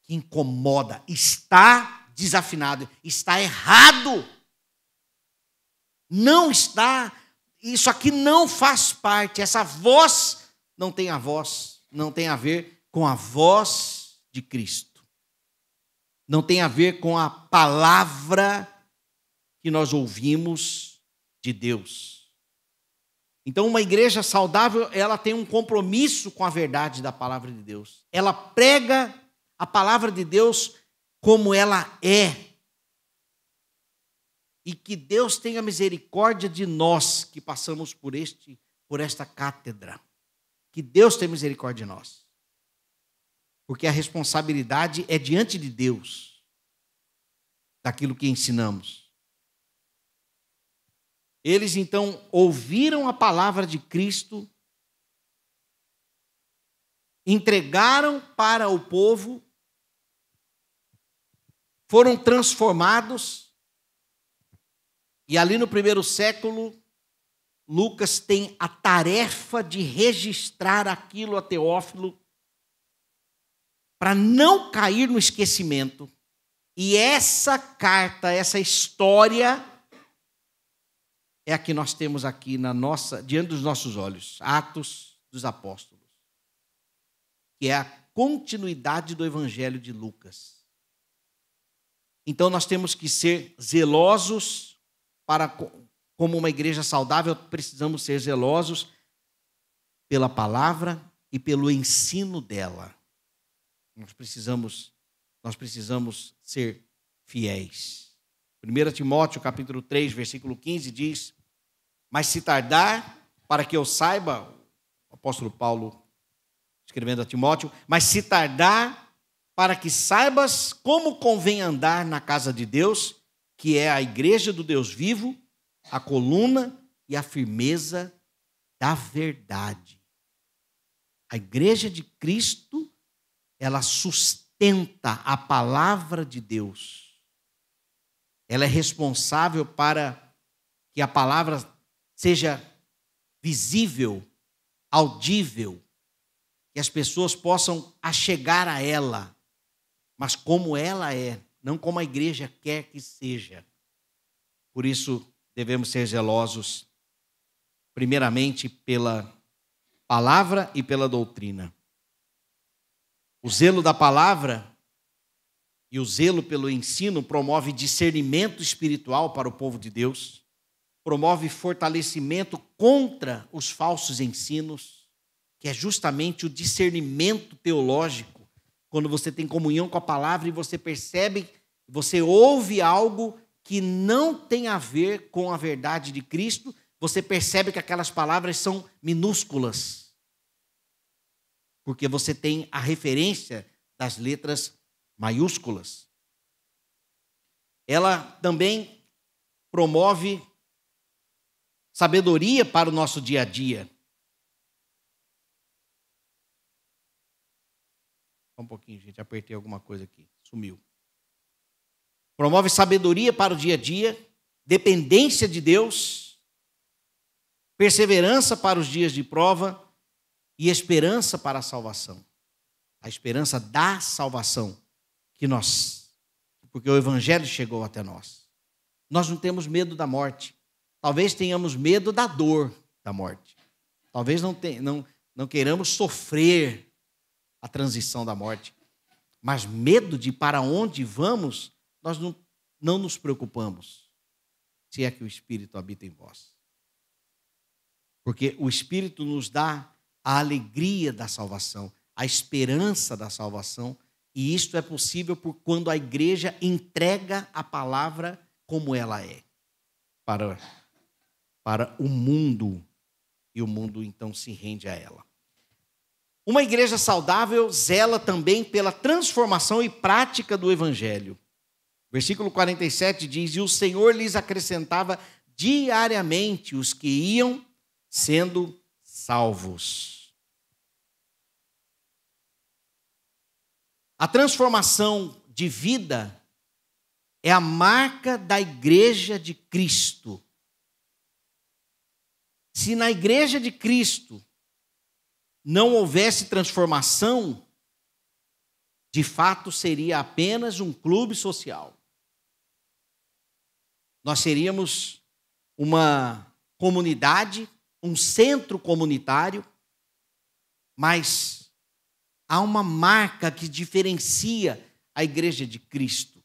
que incomoda, está desafinado, está errado, não está, isso aqui não faz parte, essa voz não tem a ver com a voz de Cristo, não tem a ver com a palavra que nós ouvimos de Deus. Então, uma igreja saudável, ela tem um compromisso com a verdade da palavra de Deus. Ela prega a palavra de Deus como ela é. E que Deus tenha misericórdia de nós que passamos por esta cátedra. Que Deus tenha misericórdia de nós. Porque a responsabilidade é diante de Deus daquilo que ensinamos. Eles, então, ouviram a palavra de Cristo, entregaram para o povo, foram transformados, e ali no primeiro século, Lucas tem a tarefa de registrar aquilo a Teófilo, para não cair no esquecimento. E essa carta, essa história, é a que nós temos aqui diante dos nossos olhos, Atos dos Apóstolos, que é a continuidade do Evangelho de Lucas. Então nós temos que ser zelosos como uma igreja saudável, precisamos ser zelosos pela palavra e pelo ensino dela. Nós precisamos ser fiéis. 1 Timóteo, capítulo 3, versículo 15, diz: mas se tardar, para que eu saiba, o apóstolo Paulo escrevendo a Timóteo, mas se tardar, para que saibas como convém andar na casa de Deus, que é a igreja do Deus vivo, a coluna e a firmeza da verdade. A igreja de Cristo, ela sustenta a palavra de Deus. Ela é responsável para que a palavra seja visível, audível, que as pessoas possam achegar a ela, mas como ela é, não como a igreja quer que seja. Por isso, devemos ser zelosos, primeiramente pela palavra e pela doutrina. O zelo da palavra e o zelo pelo ensino promove discernimento espiritual para o povo de Deus, promove fortalecimento contra os falsos ensinos, que é justamente o discernimento teológico, quando você tem comunhão com a palavra e você percebe, você ouve algo que não tem a ver com a verdade de Cristo, você percebe que aquelas palavras são minúsculas, porque você tem a referência das letras maiúsculas. Ela também promove sabedoria para o nosso dia a dia. Só um pouquinho, gente, apertei alguma coisa aqui, sumiu. Promove sabedoria para o dia a dia, dependência de Deus, perseverança para os dias de prova e esperança para a salvação. A esperança da salvação porque o evangelho chegou até nós. Nós não temos medo da morte. Talvez tenhamos medo da dor da morte. Talvez não queiramos sofrer a transição da morte. Mas medo de para onde vamos, nós não nos preocupamos, se é que o Espírito habita em vós. Porque o Espírito nos dá a alegria da salvação, a esperança da salvação, e isto é possível por quando a igreja entrega a palavra como ela é para o mundo, e o mundo então se rende a ela. Uma igreja saudável zela também pela transformação e prática do evangelho. Versículo 47 diz: e o Senhor lhes acrescentava diariamente os que iam sendo salvos. A transformação de vida é a marca da igreja de Cristo. Se na igreja de Cristo não houvesse transformação, de fato seria apenas um clube social. Nós seríamos uma comunidade, um centro comunitário, mas há uma marca que diferencia a igreja de Cristo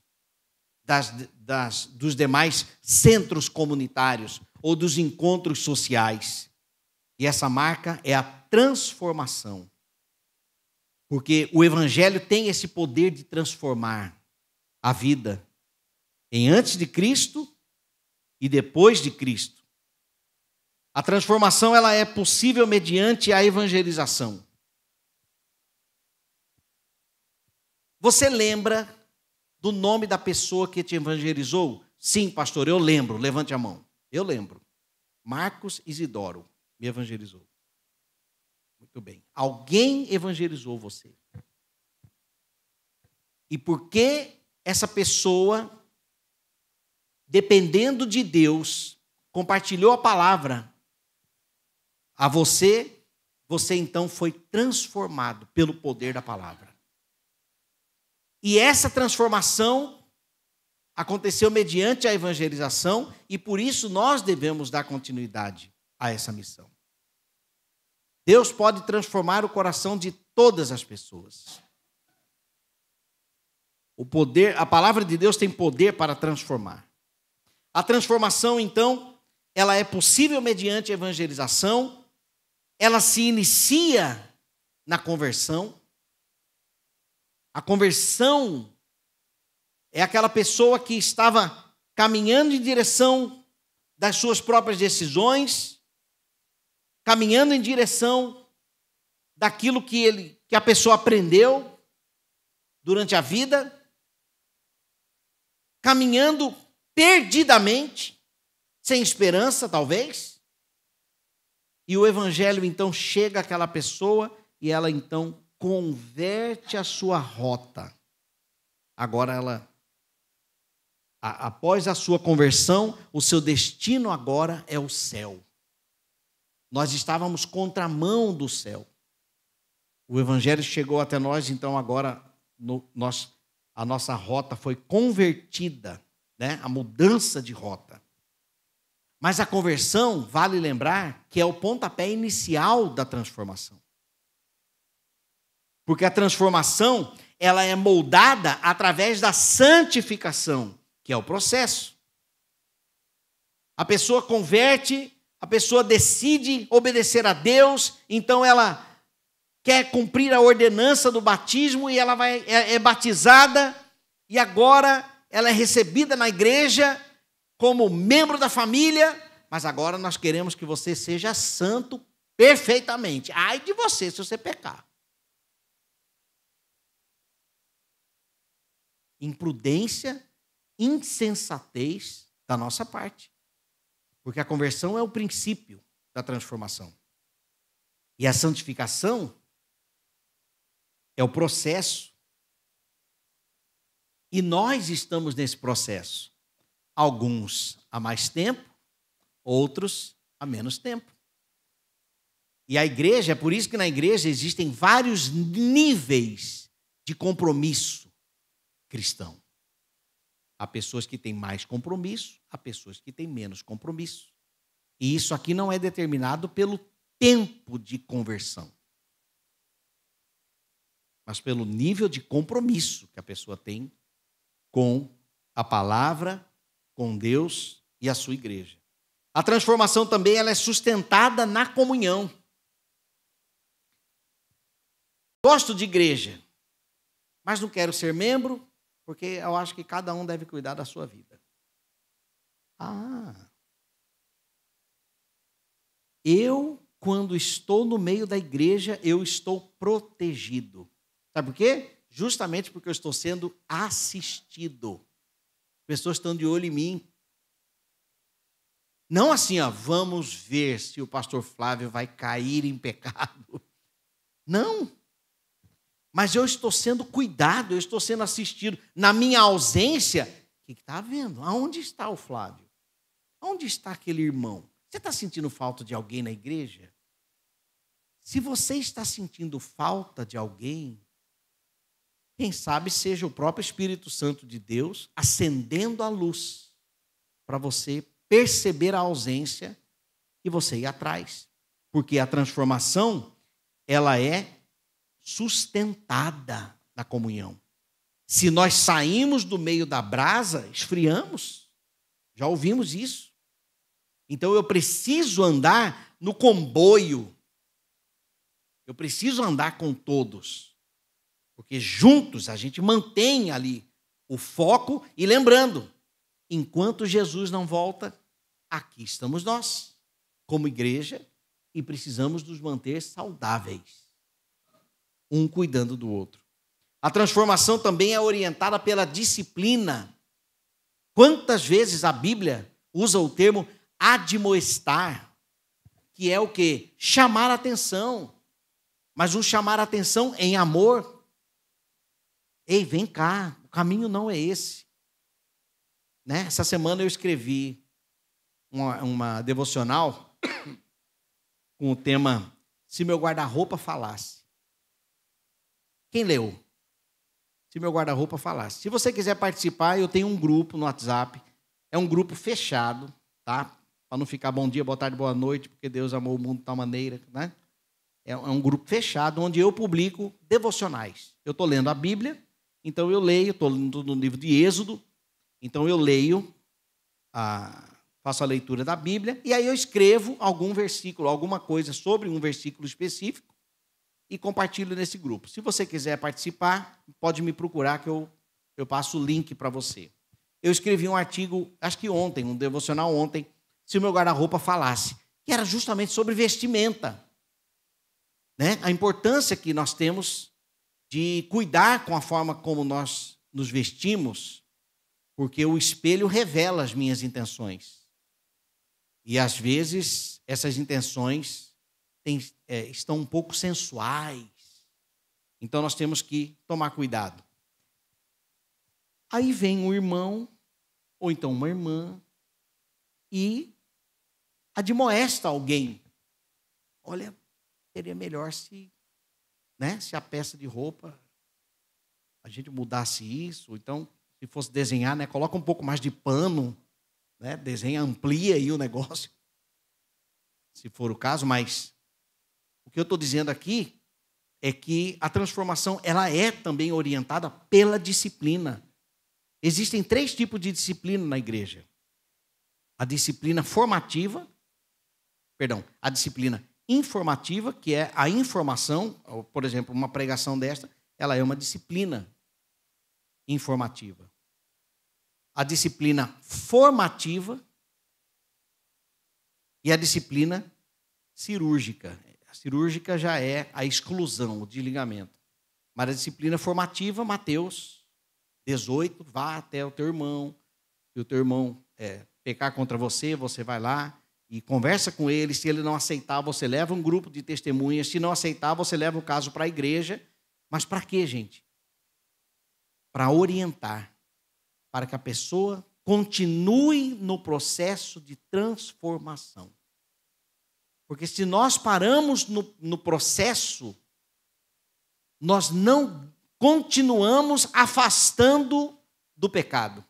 dos demais centros comunitários ou dos encontros sociais. E essa marca é a transformação. Porque o evangelho tem esse poder de transformar a vida em antes de Cristo e depois de Cristo. A transformação ela é possível mediante a evangelização. Você lembra do nome da pessoa que te evangelizou? Sim, pastor, eu lembro. Levante a mão. Eu lembro. Marcos Isidoro me evangelizou. Muito bem. Alguém evangelizou você. E por que essa pessoa, dependendo de Deus, compartilhou a palavra a você, você então foi transformado pelo poder da palavra. E essa transformação aconteceu mediante a evangelização e por isso nós devemos dar continuidade a essa missão. Deus pode transformar o coração de todas as pessoas. A palavra de Deus tem poder para transformar. A transformação, então, ela é possível mediante a evangelização, ela se inicia na conversão. A conversão é aquela pessoa que estava caminhando em direção das suas próprias decisões, caminhando em direção daquilo que a pessoa aprendeu durante a vida, caminhando perdidamente, sem esperança, talvez. E o evangelho, então, chega àquela pessoa e ela, então, converte a sua rota. Agora após a sua conversão, o seu destino agora é o céu. Nós estávamos contramão do céu. O evangelho chegou até nós, então agora a nossa rota foi convertida, né? A mudança de rota. Mas a conversão, vale lembrar, que é o pontapé inicial da transformação. Porque a transformação, ela é moldada através da santificação, que é o processo. A pessoa converte, a pessoa decide obedecer a Deus, então ela quer cumprir a ordenança do batismo e ela é batizada e agora ela é recebida na igreja como membro da família, mas agora nós queremos que você seja santo perfeitamente. Ai de você se você pecar. Imprudência, insensatez da nossa parte. Porque a conversão é o princípio da transformação. E a santificação é o processo. E nós estamos nesse processo. Alguns há mais tempo, outros há menos tempo. E a igreja, é por isso que na igreja existem vários níveis de compromisso cristão. Há pessoas que têm mais compromisso, há pessoas que têm menos compromisso. E isso aqui não é determinado pelo tempo de conversão, mas pelo nível de compromisso que a pessoa tem com a palavra, com Deus e a sua igreja. A transformação também ela é sustentada na comunhão. Gosto de igreja, mas não quero ser membro, porque eu acho que cada um deve cuidar da sua vida. Quando estou no meio da igreja, eu estou protegido. Sabe por quê? Justamente porque eu estou sendo assistido. As pessoas estão de olho em mim. Não assim, vamos ver se o pastor Flávio vai cair em pecado. Não. Mas eu estou sendo cuidado, eu estou sendo assistido. Na minha ausência, o que está havendo? Aonde está o Flávio? Onde está aquele irmão? Você está sentindo falta de alguém na igreja? Se você está sentindo falta de alguém, quem sabe seja o próprio Espírito Santo de Deus acendendo a luz para você perceber a ausência e você ir atrás. Porque a transformação, ela é sustentada na comunhão. Se nós saímos do meio da brasa, esfriamos. Já ouvimos isso. Então eu preciso andar no comboio. Eu preciso andar com todos. Porque juntos a gente mantém ali o foco e lembrando, enquanto Jesus não volta, aqui estamos nós, como igreja, e precisamos nos manter saudáveis, um cuidando do outro. A transformação também é orientada pela disciplina. Quantas vezes a Bíblia usa o termo admoestar, que é o quê? Chamar a atenção, mas um chamar a atenção em amor. Ei, vem cá, o caminho não é esse. Né? Essa semana eu escrevi uma devocional com o tema Se Meu Guarda-Roupa Falasse. Quem leu? Se Meu Guarda-Roupa Falasse. Se você quiser participar, eu tenho um grupo no WhatsApp. É um grupo fechado, tá? Para não ficar bom dia, boa tarde, boa noite, porque Deus amou o mundo de tal maneira, né? É um grupo fechado onde eu publico devocionais. Eu estou lendo a Bíblia, então eu leio, estou no livro de Êxodo, então eu leio, faço a leitura da Bíblia, e aí eu escrevo algum versículo, alguma coisa sobre um versículo específico e compartilho nesse grupo. Se você quiser participar, pode me procurar que eu passo o link para você. Eu escrevi um artigo, acho que ontem, um devocional ontem, Se o Meu Guarda-Roupa Falasse, que era justamente sobre vestimenta. Né? A importância que nós temos de cuidar com a forma como nós nos vestimos, porque o espelho revela as minhas intenções. E, às vezes, essas intenções estão um pouco sensuais. Então, nós temos que tomar cuidado. Aí vem um irmão, ou então uma irmã, e admoesta alguém. Olha, seria melhor se a peça de roupa, a gente mudasse isso, ou então, se fosse desenhar, né, coloca um pouco mais de pano, né, desenha, amplia aí o negócio, se for o caso, mas o que eu estou dizendo aqui é que a transformação ela é também orientada pela disciplina. Existem 3 tipos de disciplina na igreja. A disciplina a disciplina informativa, que é a informação, por exemplo, uma pregação desta, ela é uma disciplina informativa. A disciplina formativa e a disciplina cirúrgica. A cirúrgica já é a exclusão, o desligamento. Mas a disciplina formativa, Mateus 18, vá até o teu irmão, se o teu irmão pecar contra você, você vai lá e conversa com ele. Se ele não aceitar, você leva um grupo de testemunhas. Se não aceitar, você leva o caso para a igreja. Mas para quê, gente? Para orientar, para que a pessoa continue no processo de transformação. Porque se nós paramos no processo, nós não continuamos afastando do pecado,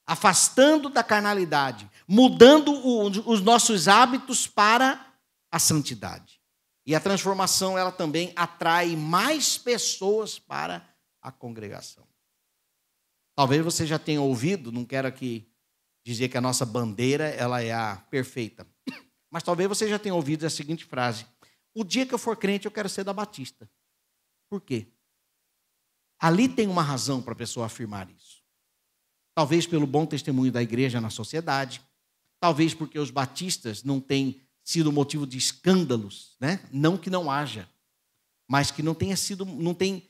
afastando da carnalidade, mudando os nossos hábitos para a santidade. E a transformação, ela também atrai mais pessoas para a congregação. Talvez você já tenha ouvido, não quero aqui dizer que a nossa bandeira ela é a perfeita, mas talvez você já tenha ouvido a seguinte frase: o dia que eu for crente, eu quero ser da Batista. Por quê? Ali tem uma razão para a pessoa afirmar isso. Talvez pelo bom testemunho da igreja na sociedade, talvez porque os batistas não têm sido motivo de escândalos, né? Não que não haja, mas que não tem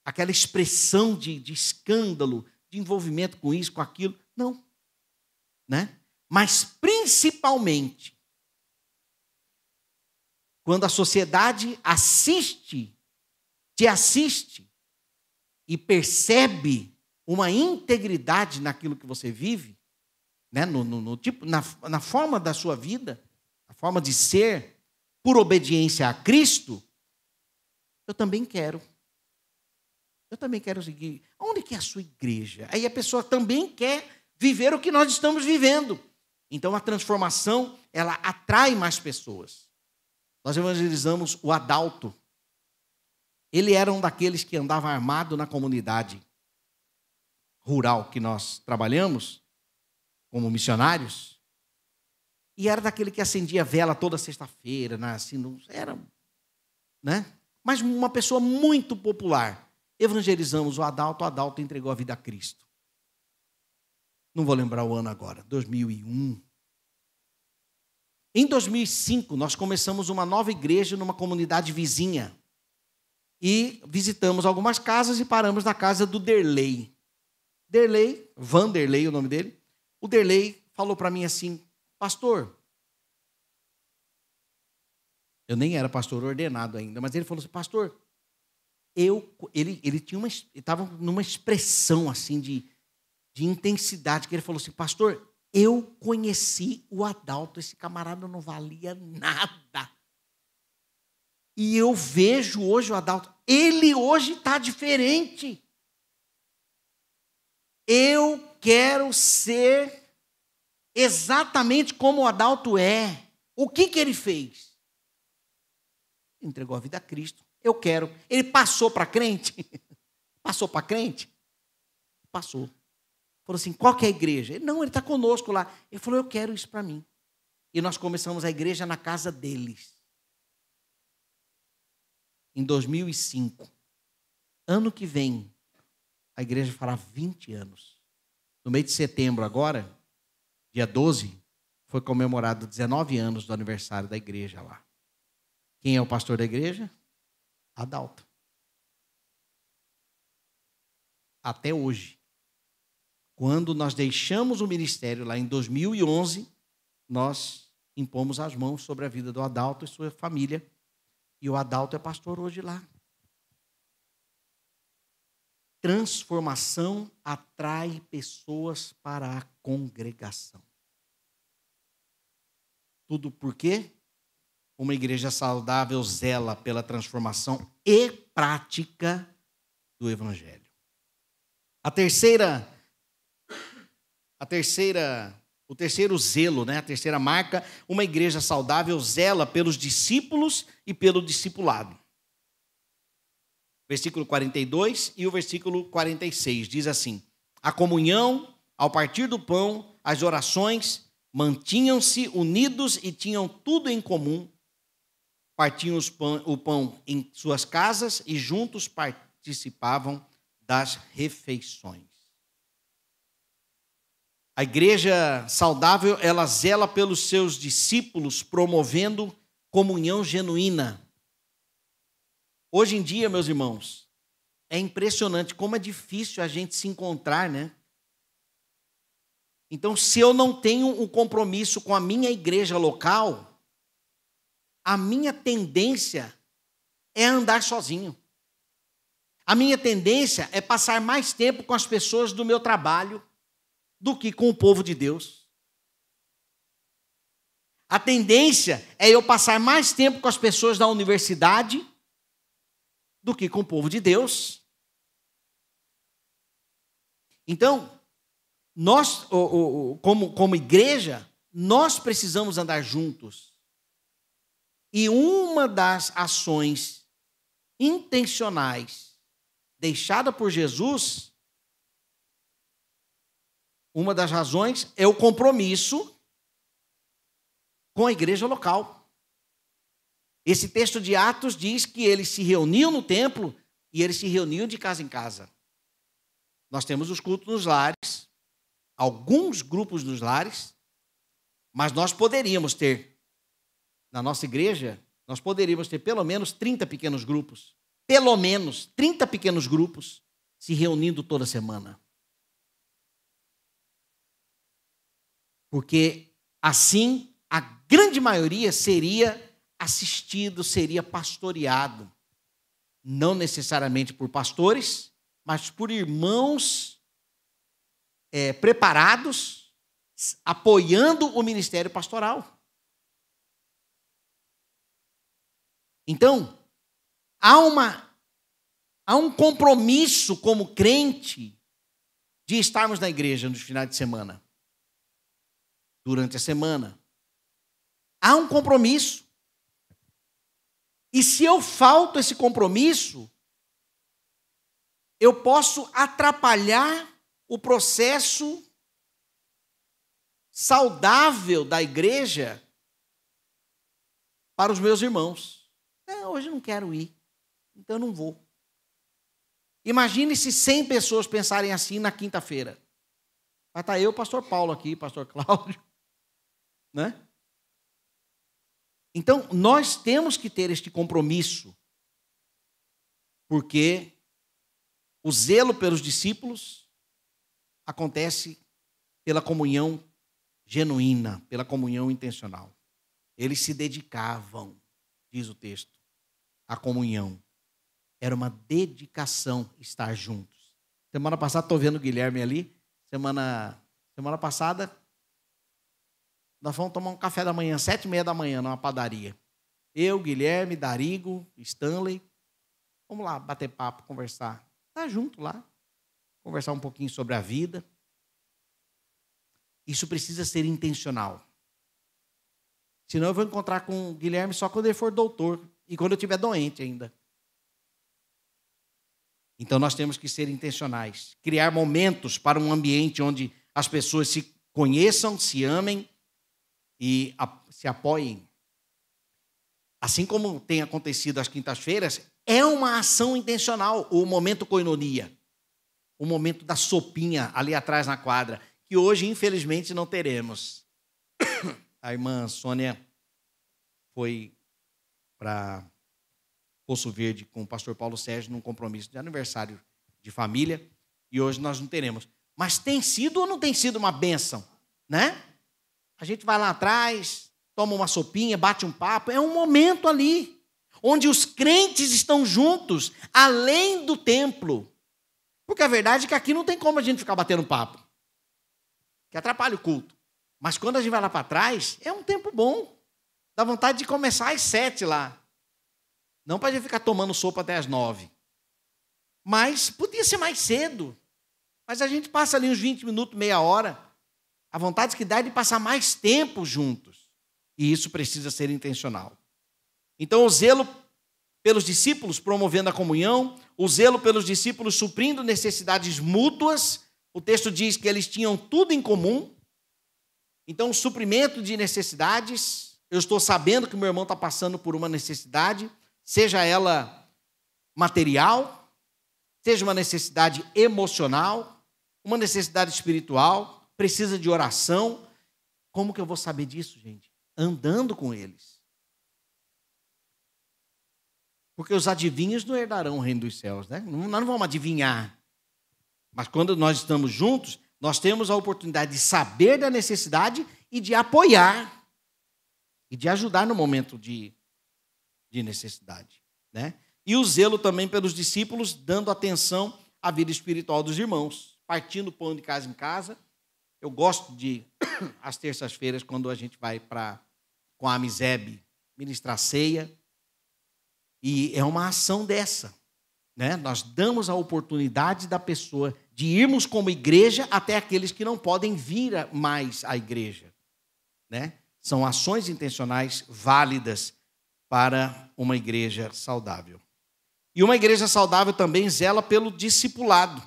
aquela expressão de escândalo, de envolvimento com isso, com aquilo, não, né? Mas principalmente quando a sociedade te assiste e percebe uma integridade naquilo que você vive, né? Na forma da sua vida, a forma de ser, por obediência a Cristo, eu também quero seguir. Onde que é a sua igreja? Aí a pessoa também quer viver o que nós estamos vivendo. Então a transformação, ela atrai mais pessoas. Nós evangelizamos o Adalto. Ele era um daqueles que andava armado na comunidade rural que nós trabalhamos, como missionários. E era daquele que acendia vela toda sexta-feira, era, né? Mas uma pessoa muito popular. Evangelizamos o Adalto entregou a vida a Cristo. Não vou lembrar o ano agora, 2001. Em 2005, nós começamos uma nova igreja numa comunidade vizinha. E visitamos algumas casas e paramos na casa do Derlei. Vanderlei, o nome dele. O Derlei falou para mim assim: pastor, eu nem era pastor ordenado ainda, mas ele falou assim: pastor, ele estava numa expressão assim de intensidade, que ele falou assim: pastor, eu conheci o Adalto, esse camarada não valia nada. E eu vejo hoje o Adalto, ele hoje está diferente. Eu quero ser exatamente como o Adalto é. O que ele fez? Entregou a vida a Cristo. Eu quero. Ele passou para crente? Passou para crente? Passou. Falou assim: qual que é a igreja? Ele está conosco lá. Ele falou: eu quero isso para mim. E nós começamos a igreja na casa deles. Em 2005. Ano que vem, a igreja fará 20 anos. No mês de setembro agora, dia 12, foi comemorado 19 anos do aniversário da igreja lá. Quem é o pastor da igreja? Adalto. Até hoje. Quando nós deixamos o ministério lá em 2011, nós impomos as mãos sobre a vida do Adalto e sua família. E o Adalto é pastor hoje lá. Transformação atrai pessoas para a congregação. Tudo por quê? Uma igreja saudável zela pela transformação e prática do evangelho. O terceiro zelo, né? A terceira marca, uma igreja saudável zela pelos discípulos e pelo discipulado. Versículo 42 e o versículo 46 diz assim: a comunhão, ao partir do pão, as orações, mantinham-se unidos e tinham tudo em comum, partiam o pão em suas casas e juntos participavam das refeições. A igreja saudável, ela zela pelos seus discípulos, promovendo comunhão genuína. Hoje em dia, meus irmãos, é impressionante como é difícil a gente se encontrar, né? Então, se eu não tenho um compromisso com a minha igreja local, a minha tendência é andar sozinho. A minha tendência é passar mais tempo com as pessoas do meu trabalho do que com o povo de Deus. A tendência é eu passar mais tempo com as pessoas da universidade do que com o povo de Deus. Então, nós, como igreja, nós precisamos andar juntos. E uma das ações intencionais deixada por Jesus, uma das razões é o compromisso com a igreja local. Esse texto de Atos diz que eles se reuniam no templo e eles se reuniam de casa em casa. Nós temos os cultos nos lares, alguns grupos nos lares, mas nós poderíamos ter, na nossa igreja, nós poderíamos ter pelo menos 30 pequenos grupos. Pelo menos 30 pequenos grupos se reunindo toda semana. Porque assim a grande maioria seria assistido, seria pastoreado. Não necessariamente por pastores, mas por irmãos preparados, apoiando o ministério pastoral. Então, há um compromisso como crente de estarmos na igreja nos finais de semana, durante a semana. Há um compromisso. E se eu falto esse compromisso, eu posso atrapalhar o processo saudável da igreja para os meus irmãos. Hoje eu não quero ir, então eu não vou. Imagine se 100 pessoas pensarem assim na quinta-feira. Vai estar eu, pastor Paulo aqui, pastor Cláudio, né? Então, nós temos que ter este compromisso, porque o zelo pelos discípulos acontece pela comunhão genuína, pela comunhão intencional. Eles se dedicavam, diz o texto, à comunhão. Era uma dedicação estar juntos. Semana passada, estou vendo o Guilherme ali, semana passada, nós fomos tomar um café da manhã, 7h30 da manhã, numa padaria. Eu, Guilherme, Darigo, Stanley. Vamos lá bater papo, conversar. Tá junto lá. Conversar um pouquinho sobre a vida. Isso precisa ser intencional. Senão eu vou encontrar com o Guilherme só quando ele for doutor. E quando eu estiver doente ainda. Então nós temos que ser intencionais. Criar momentos para um ambiente onde as pessoas se conheçam, se amem e se apoiem. Assim como tem acontecido às quintas-feiras, é uma ação intencional, o momento koinonia, o momento da sopinha ali atrás na quadra, que hoje, infelizmente, não teremos. A irmã Sônia foi para Poço Verde com o pastor Paulo Sérgio num compromisso de aniversário de família, e hoje nós não teremos. Mas tem sido ou não tem sido uma bênção, né? A gente vai lá atrás, toma uma sopinha, bate um papo. É um momento ali, onde os crentes estão juntos, além do templo. Porque a verdade é que aqui não tem como a gente ficar batendo papo, que atrapalha o culto. Mas quando a gente vai lá para trás, é um tempo bom. Dá vontade de começar às 7 lá. Não para a gente ficar tomando sopa até às 9. Mas podia ser mais cedo. Mas a gente passa ali uns 20 minutos, meia hora. A vontade que dá é de passar mais tempo juntos. E isso precisa ser intencional. Então, o zelo pelos discípulos promovendo a comunhão, o zelo pelos discípulos suprindo necessidades mútuas. O texto diz que eles tinham tudo em comum. Então, o suprimento de necessidades. Eu estou sabendo que o meu irmão está passando por uma necessidade, seja ela material, seja uma necessidade emocional, uma necessidade espiritual, precisa de oração. Como que eu vou saber disso, gente? Andando com eles. Porque os adivinhos não herdarão o reino dos céus, né? Nós não vamos adivinhar. Mas quando nós estamos juntos, nós temos a oportunidade de saber da necessidade e de apoiar. E de ajudar no momento de necessidade, né? E o zelo também pelos discípulos, dando atenção à vida espiritual dos irmãos. Partindo o pão de casa em casa. Eu gosto de, às terças-feiras, quando a gente vai para com a Amizebe, ministrar ceia. E é uma ação dessa, né? Nós damos a oportunidade da pessoa de irmos como igreja até aqueles que não podem vir mais à igreja, né? São ações intencionais válidas para uma igreja saudável. E uma igreja saudável também zela pelo discipulado,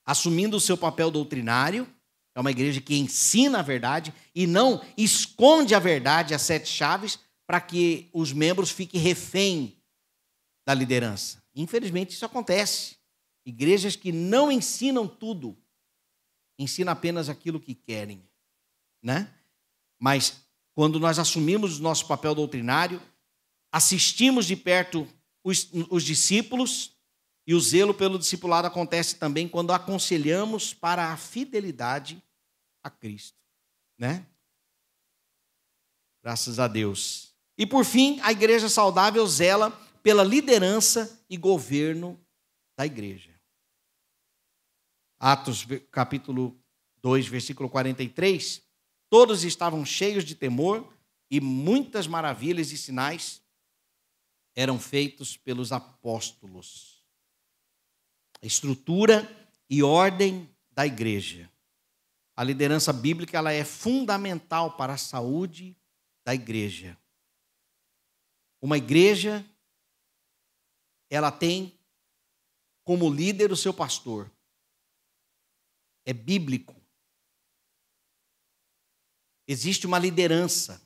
assumindo o seu papel doutrinário. É uma igreja que ensina a verdade e não esconde a verdade, as 7 chaves, para que os membros fiquem refém da liderança. Infelizmente, isso acontece. Igrejas que não ensinam tudo, ensinam apenas aquilo que querem, né? Mas quando nós assumimos o nosso papel doutrinário, assistimos de perto os discípulos, e o zelo pelo discipulado acontece também quando aconselhamos para a fidelidade a Cristo, né? Graças a Deus. E por fim, a igreja saudável zela pela liderança e governo da igreja. Atos capítulo 2, versículo 43. Todos estavam cheios de temor e muitas maravilhas e sinais eram feitos pelos apóstolos. A estrutura e ordem da igreja. A liderança bíblica ela é fundamental para a saúde da igreja. Uma igreja, ela tem como líder o seu pastor. É bíblico. Existe uma liderança.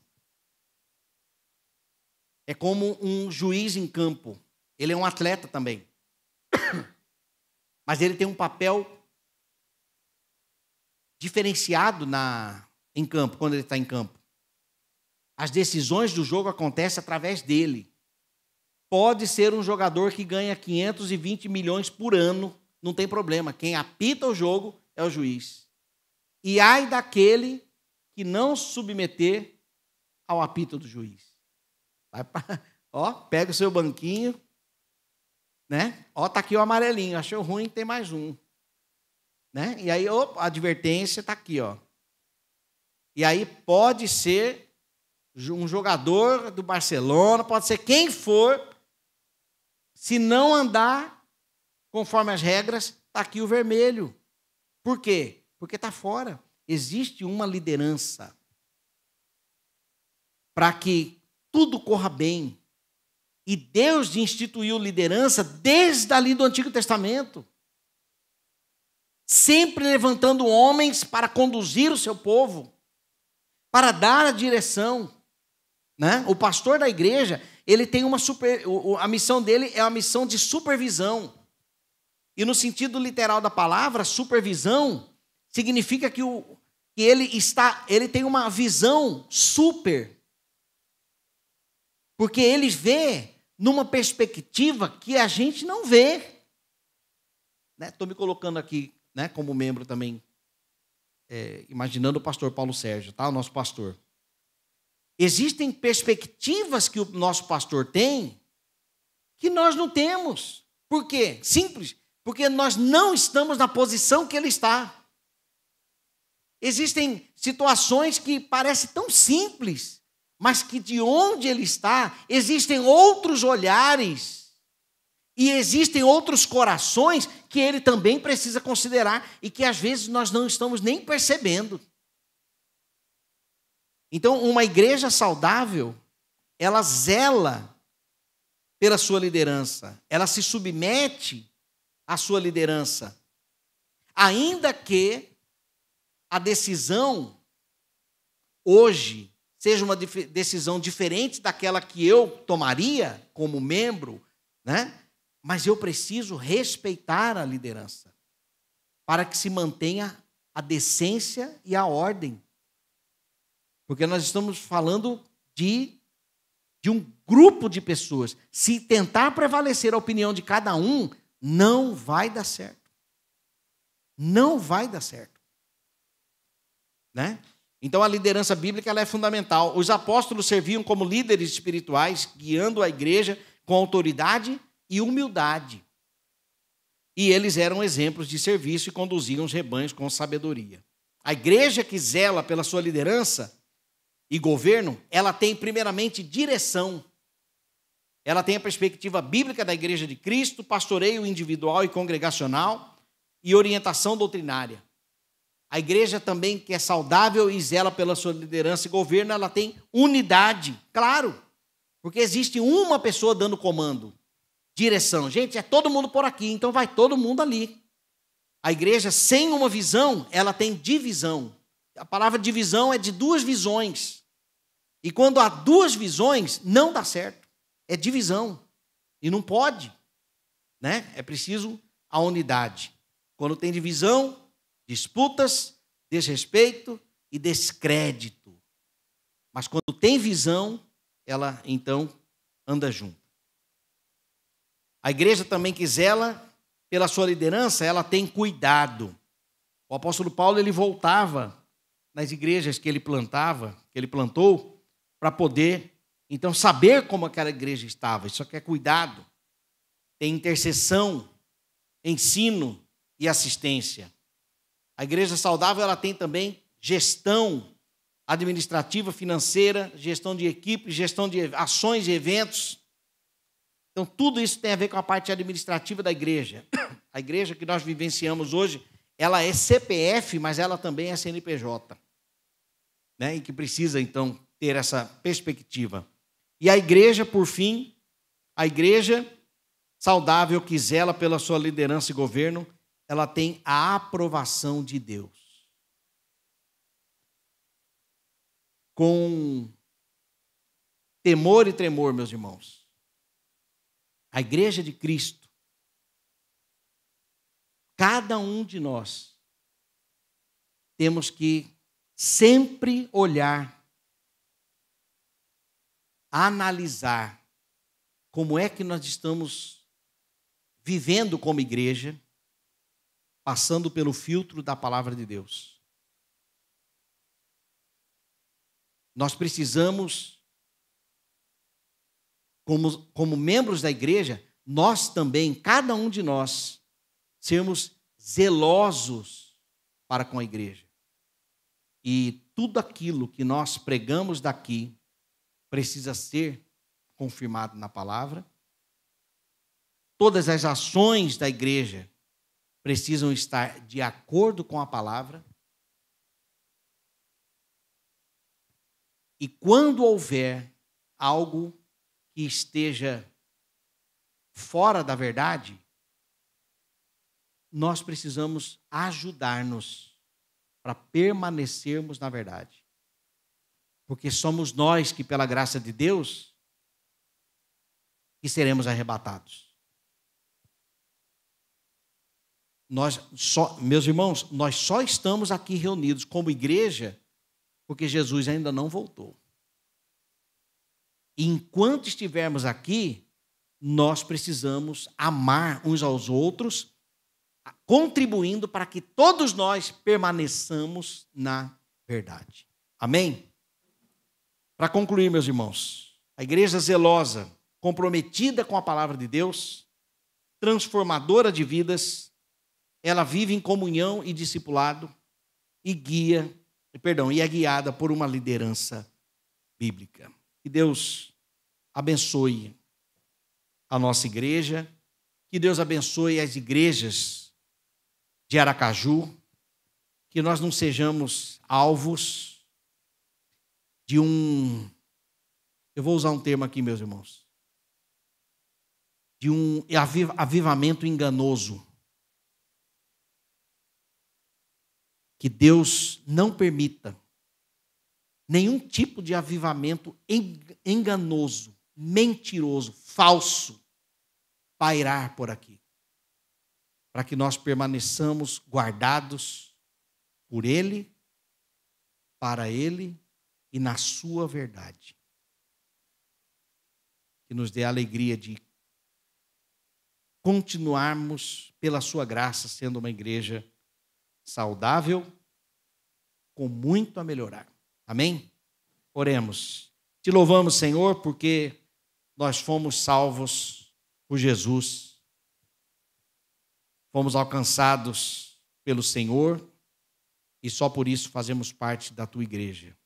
É como um juiz em campo. Ele é um atleta também. Mas ele tem um papel diferenciado em campo, quando ele está em campo. As decisões do jogo acontecem através dele. Pode ser um jogador que ganha 520 milhões por ano, não tem problema. Quem apita o jogo é o juiz. E ai daquele que não submeter ao apito do juiz. Pega o seu banquinho, né? Tá aqui o amarelinho, achou ruim, tem mais um. Né? E aí, a advertência está aqui, ó. E aí pode ser um jogador do Barcelona, pode ser quem for, se não andar conforme as regras, está aqui o vermelho. Por quê? Porque está fora. Existe uma liderança para que tudo corra bem. E Deus instituiu liderança desde ali do Antigo Testamento. Sempre levantando homens para conduzir o seu povo, para dar a direção. Né? O pastor da igreja, ele tem a missão dele é uma missão de supervisão. E no sentido literal da palavra, supervisão significa que ele tem uma visão super. Porque ele vê numa perspectiva que a gente não vê. Estou me colocando aqui, né, como membro também, imaginando o pastor Paulo Sérgio, tá? O nosso pastor. Existem perspectivas que o nosso pastor tem que nós não temos. Por quê? Simples. Porque nós não estamos na posição que ele está. Existem situações que parecem tão simples, mas que de onde ele está, existem outros olhares e existem outros corações que ele também precisa considerar e que às vezes nós não estamos nem percebendo. Então, uma igreja saudável, ela zela pela sua liderança, ela se submete à sua liderança, ainda que a decisão hoje seja uma decisão diferente daquela que eu tomaria como membro, né? Mas eu preciso respeitar a liderança para que se mantenha a decência e a ordem. Porque nós estamos falando de um grupo de pessoas. Se tentar prevalecer a opinião de cada um, não vai dar certo. Não vai dar certo. Né? Então, a liderança bíblica ela é fundamental. Os apóstolos serviam como líderes espirituais, guiando a igreja com autoridade e humildade. E eles eram exemplos de serviço e conduziam os rebanhos com sabedoria. A igreja que zela pela sua liderança, e governo, ela tem primeiramente direção. Ela tem a perspectiva bíblica da Igreja de Cristo, pastoreio individual e congregacional e orientação doutrinária. A igreja também, que é saudável e zela pela sua liderança e governo, ela tem unidade, claro, porque existe uma pessoa dando comando, direção. Gente, é todo mundo por aqui, então vai todo mundo ali. A igreja sem uma visão, ela tem divisão. A palavra divisão é de duas visões. E quando há duas visões, não dá certo. É divisão. E não pode, né? É preciso a unidade. Quando tem divisão, disputas, desrespeito e descrédito. Mas quando tem visão, ela então anda junto. A igreja também que zela pela sua liderança, ela tem cuidado. O apóstolo Paulo, ele voltava nas igrejas que ele plantou, para poder, então, saber como aquela igreja estava. Isso aqui é cuidado. Tem intercessão, ensino e assistência. A igreja saudável, ela tem também gestão administrativa, financeira, gestão de equipe, gestão de ações e eventos. Então, tudo isso tem a ver com a parte administrativa da igreja. A igreja que nós vivenciamos hoje, ela é CPF, mas ela também é CNPJ. Né? E que precisa, então, ter essa perspectiva. E a igreja, por fim, a igreja saudável que zela pela sua liderança e governo, ela tem a aprovação de Deus. Com temor e tremor, meus irmãos, a igreja de Cristo, cada um de nós, temos que sempre olhar, analisar como é que nós estamos vivendo como igreja, passando pelo filtro da palavra de Deus. Nós precisamos, como membros da igreja, nós também, cada um de nós, sermos zelosos para com a igreja. E tudo aquilo que nós pregamos daqui precisa ser confirmado na palavra. Todas as ações da igreja precisam estar de acordo com a palavra. E quando houver algo que esteja fora da verdade, nós precisamos ajudar-nos para permanecermos na verdade. Porque somos nós que, pela graça de Deus, que seremos arrebatados. Meus irmãos, nós só estamos aqui reunidos como igreja porque Jesus ainda não voltou. E enquanto estivermos aqui, nós precisamos amar uns aos outros, contribuindo para que todos nós permaneçamos na verdade. Amém? Para concluir, meus irmãos, a igreja zelosa, comprometida com a palavra de Deus, transformadora de vidas, ela vive em comunhão e discipulado e é guiada por uma liderança bíblica. Que Deus abençoe a nossa igreja, que Deus abençoe as igrejas de Aracaju, que nós não sejamos alvos de eu vou usar um termo aqui, meus irmãos, de um avivamento enganoso. Que Deus não permita nenhum tipo de avivamento enganoso, mentiroso, falso, pairar por aqui. Para que nós permaneçamos guardados por Ele, para Ele e na sua verdade. Que nos dê a alegria de continuarmos, pela sua graça, sendo uma igreja saudável, com muito a melhorar. Amém? Oremos. Te louvamos, Senhor, porque nós fomos salvos por Jesus. Fomos alcançados pelo Senhor e só por isso fazemos parte da tua igreja.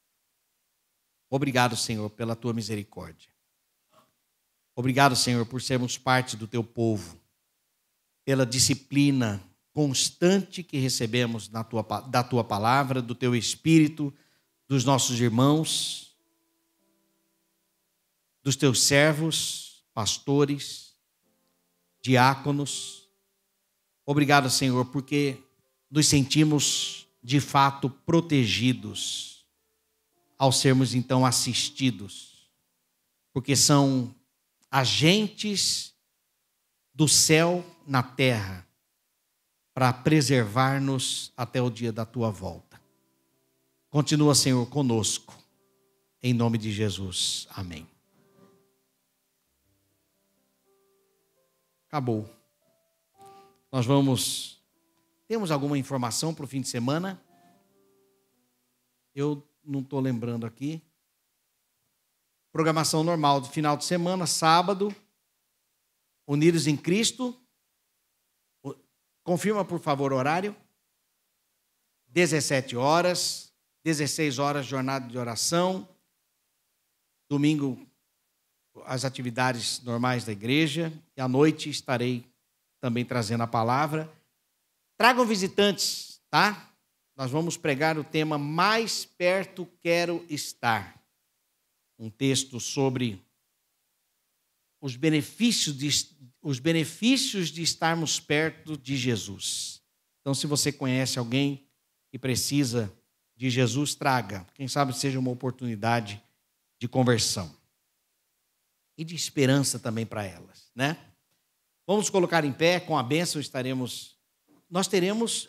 Obrigado, Senhor, pela tua misericórdia. Obrigado, Senhor, por sermos parte do teu povo, pela disciplina constante que recebemos da tua palavra, do teu Espírito, dos nossos irmãos, dos teus servos, pastores, diáconos. Obrigado, Senhor, porque nos sentimos de fato protegidos ao sermos então assistidos, porque são agentes do céu na terra para preservar-nos até o dia da tua volta. Continua, Senhor, conosco, em nome de Jesus. Amém. Acabou. Temos alguma informação para o fim de semana? Eu não estou lembrando aqui. Programação normal do final de semana, sábado, Unidos em Cristo. Confirma, por favor, o horário. 17 horas, 16 horas, jornada de oração. Domingo, as atividades normais da igreja. E à noite estarei também trazendo a palavra. Tragam visitantes, tá? Nós vamos pregar o tema Mais Perto Quero Estar. Um texto sobre os benefícios de estarmos perto de Jesus. Então, se você conhece alguém que precisa de Jesus, traga. Quem sabe seja uma oportunidade de conversão. E de esperança também para elas, né? Vamos colocar em pé, com a bênção nós teremos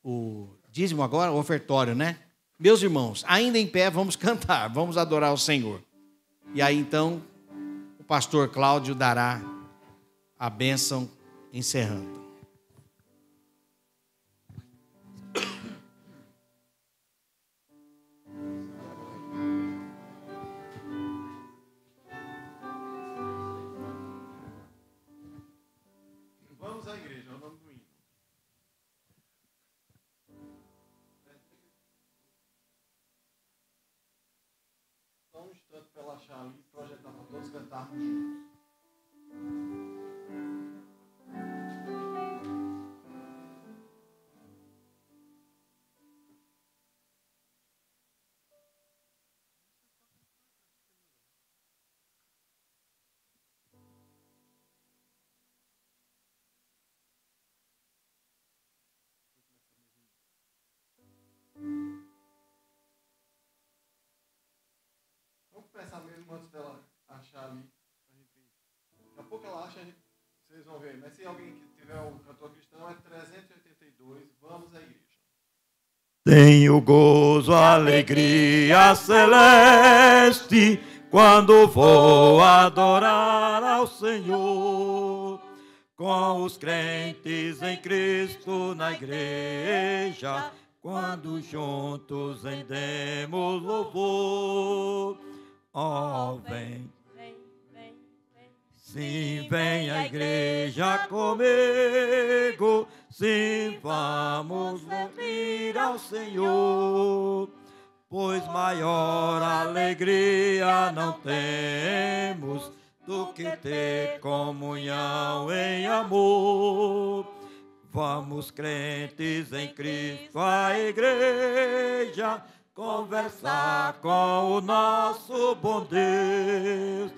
o dízimo agora, o ofertório, né? Meus irmãos, ainda em pé, vamos cantar, vamos adorar o Senhor. E aí, então, o pastor Cláudio dará a bênção encerrando. Vamos à igreja, é o nome do hino. Só um instante para ela achar ali e projetar para todos cantarmos juntos. Vamos começar mesmo antes dela achar ali. Daqui a pouco ela acha, vocês vão ver. Mas se alguém que tiver o cantor cristão, é 382. Vamos à igreja. Tenho gozo, alegria celeste, quando vou adorar ao Senhor. Com os crentes em Cristo na igreja, quando juntos rendemos louvor. Oh, vem. Sim, vem à igreja comigo, sim, vamos servir ao Senhor, pois maior alegria não temos do que ter comunhão em amor. Vamos, crentes em Cristo, à igreja, conversar com o nosso bom Deus,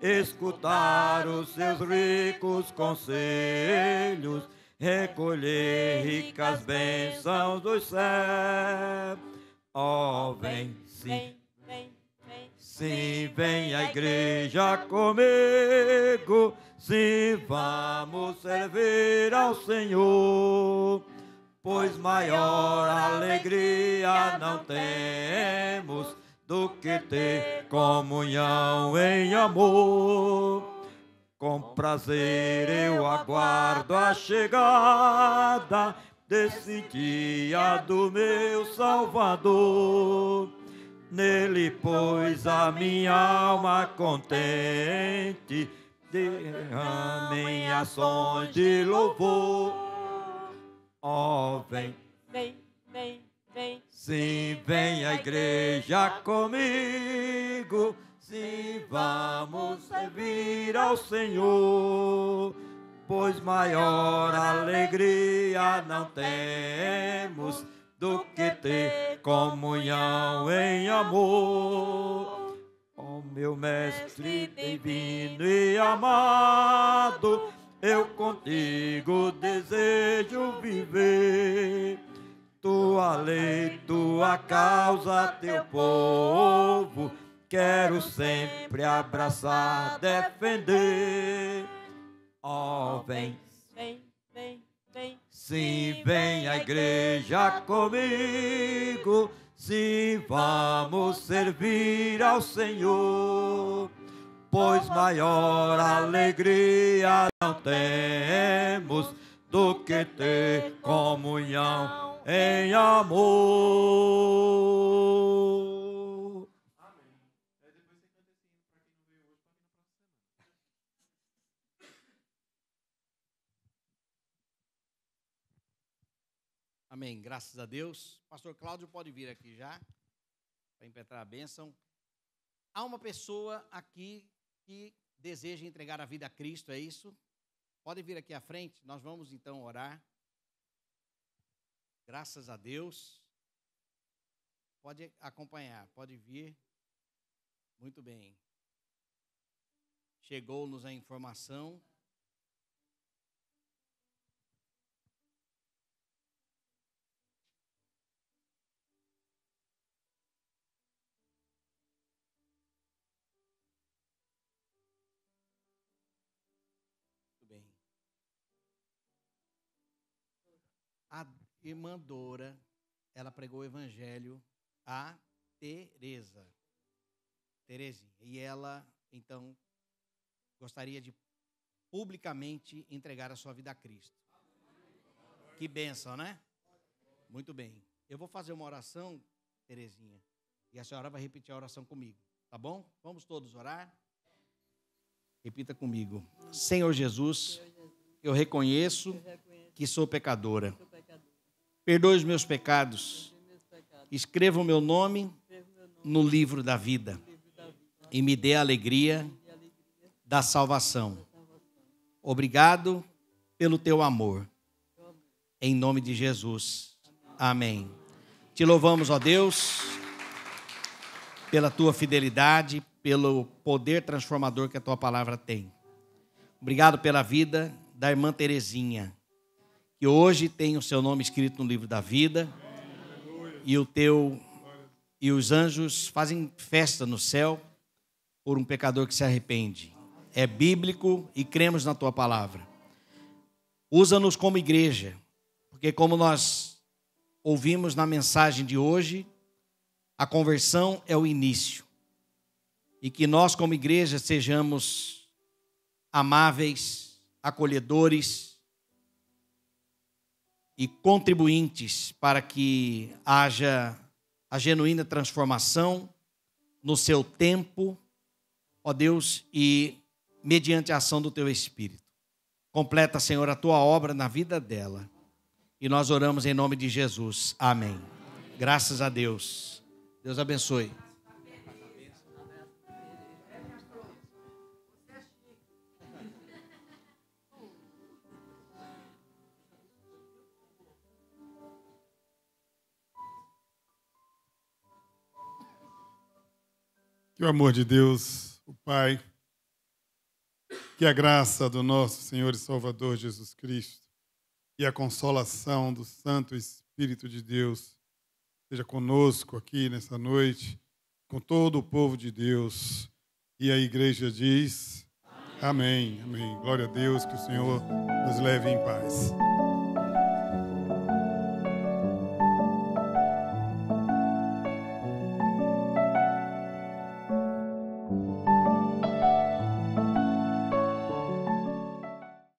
escutar os seus ricos conselhos, recolher ricas bênçãos dos céus. Oh, vem, sim, sim, vem à igreja comigo, sim, vamos servir ao Senhor, pois maior alegria não temos do que ter comunhão em amor. Com prazer eu aguardo a chegada desse dia do meu Salvador. Nele, pois, a minha alma contente derrama em ações de louvor. Oh, vem, Sim, vem a igreja comigo. Sim, vamos servir ao Senhor. Pois maior alegria não temos do que ter comunhão em amor. Ó meu mestre divino e amado, eu contigo desejo viver. Tua lei, tua causa, teu povo, quero sempre abraçar, defender. Ó, vem, sim, vem a igreja comigo. Sim, vamos servir ao Senhor. Pois maior alegria não temos do que ter comunhão em amor. Amém. Graças a Deus. Pastor Cláudio pode vir aqui já, para impetrar a bênção. Há uma pessoa aqui que deseja entregar a vida a Cristo, é isso? Pode vir aqui à frente, nós vamos então orar. Graças a Deus. Pode acompanhar, pode vir. Muito bem. Chegou-nos a informação. A irmã Dora, ela pregou o evangelho a Terezinha. E ela, então, gostaria de publicamente entregar a sua vida a Cristo. Que bênção, né? Muito bem. Eu vou fazer uma oração, Terezinha, e a senhora vai repetir a oração comigo, tá bom? Vamos todos orar? Repita comigo. Senhor Jesus, eu reconheço que sou pecadora. Perdoe os meus pecados. Escreva o meu nome no livro da vida e me dê a alegria da salvação. Obrigado pelo teu amor. Em nome de Jesus. Amém. Te louvamos, ó Deus, pela tua fidelidade, pelo poder transformador que a tua palavra tem. Obrigado pela vida da irmã Terezinha, que hoje tem o seu nome escrito no livro da vida, e os anjos fazem festa no céu por um pecador que se arrepende. É bíblico e cremos na tua palavra. Usa-nos como igreja, porque como nós ouvimos na mensagem de hoje, a conversão é o início. E que nós como igreja sejamos amáveis, acolhedores e contribuintes para que haja a genuína transformação no seu tempo, ó Deus, e mediante a ação do teu Espírito. Completa, Senhor, a tua obra na vida dela. E nós oramos em nome de Jesus. Amém. Graças a Deus. Deus abençoe. Que o amor de Deus, o Pai, que a graça do nosso Senhor e Salvador Jesus Cristo e a consolação do Santo Espírito de Deus seja conosco aqui nessa noite, com todo o povo de Deus. E a igreja diz: amém, amém. Glória a Deus, que o Senhor nos leve em paz.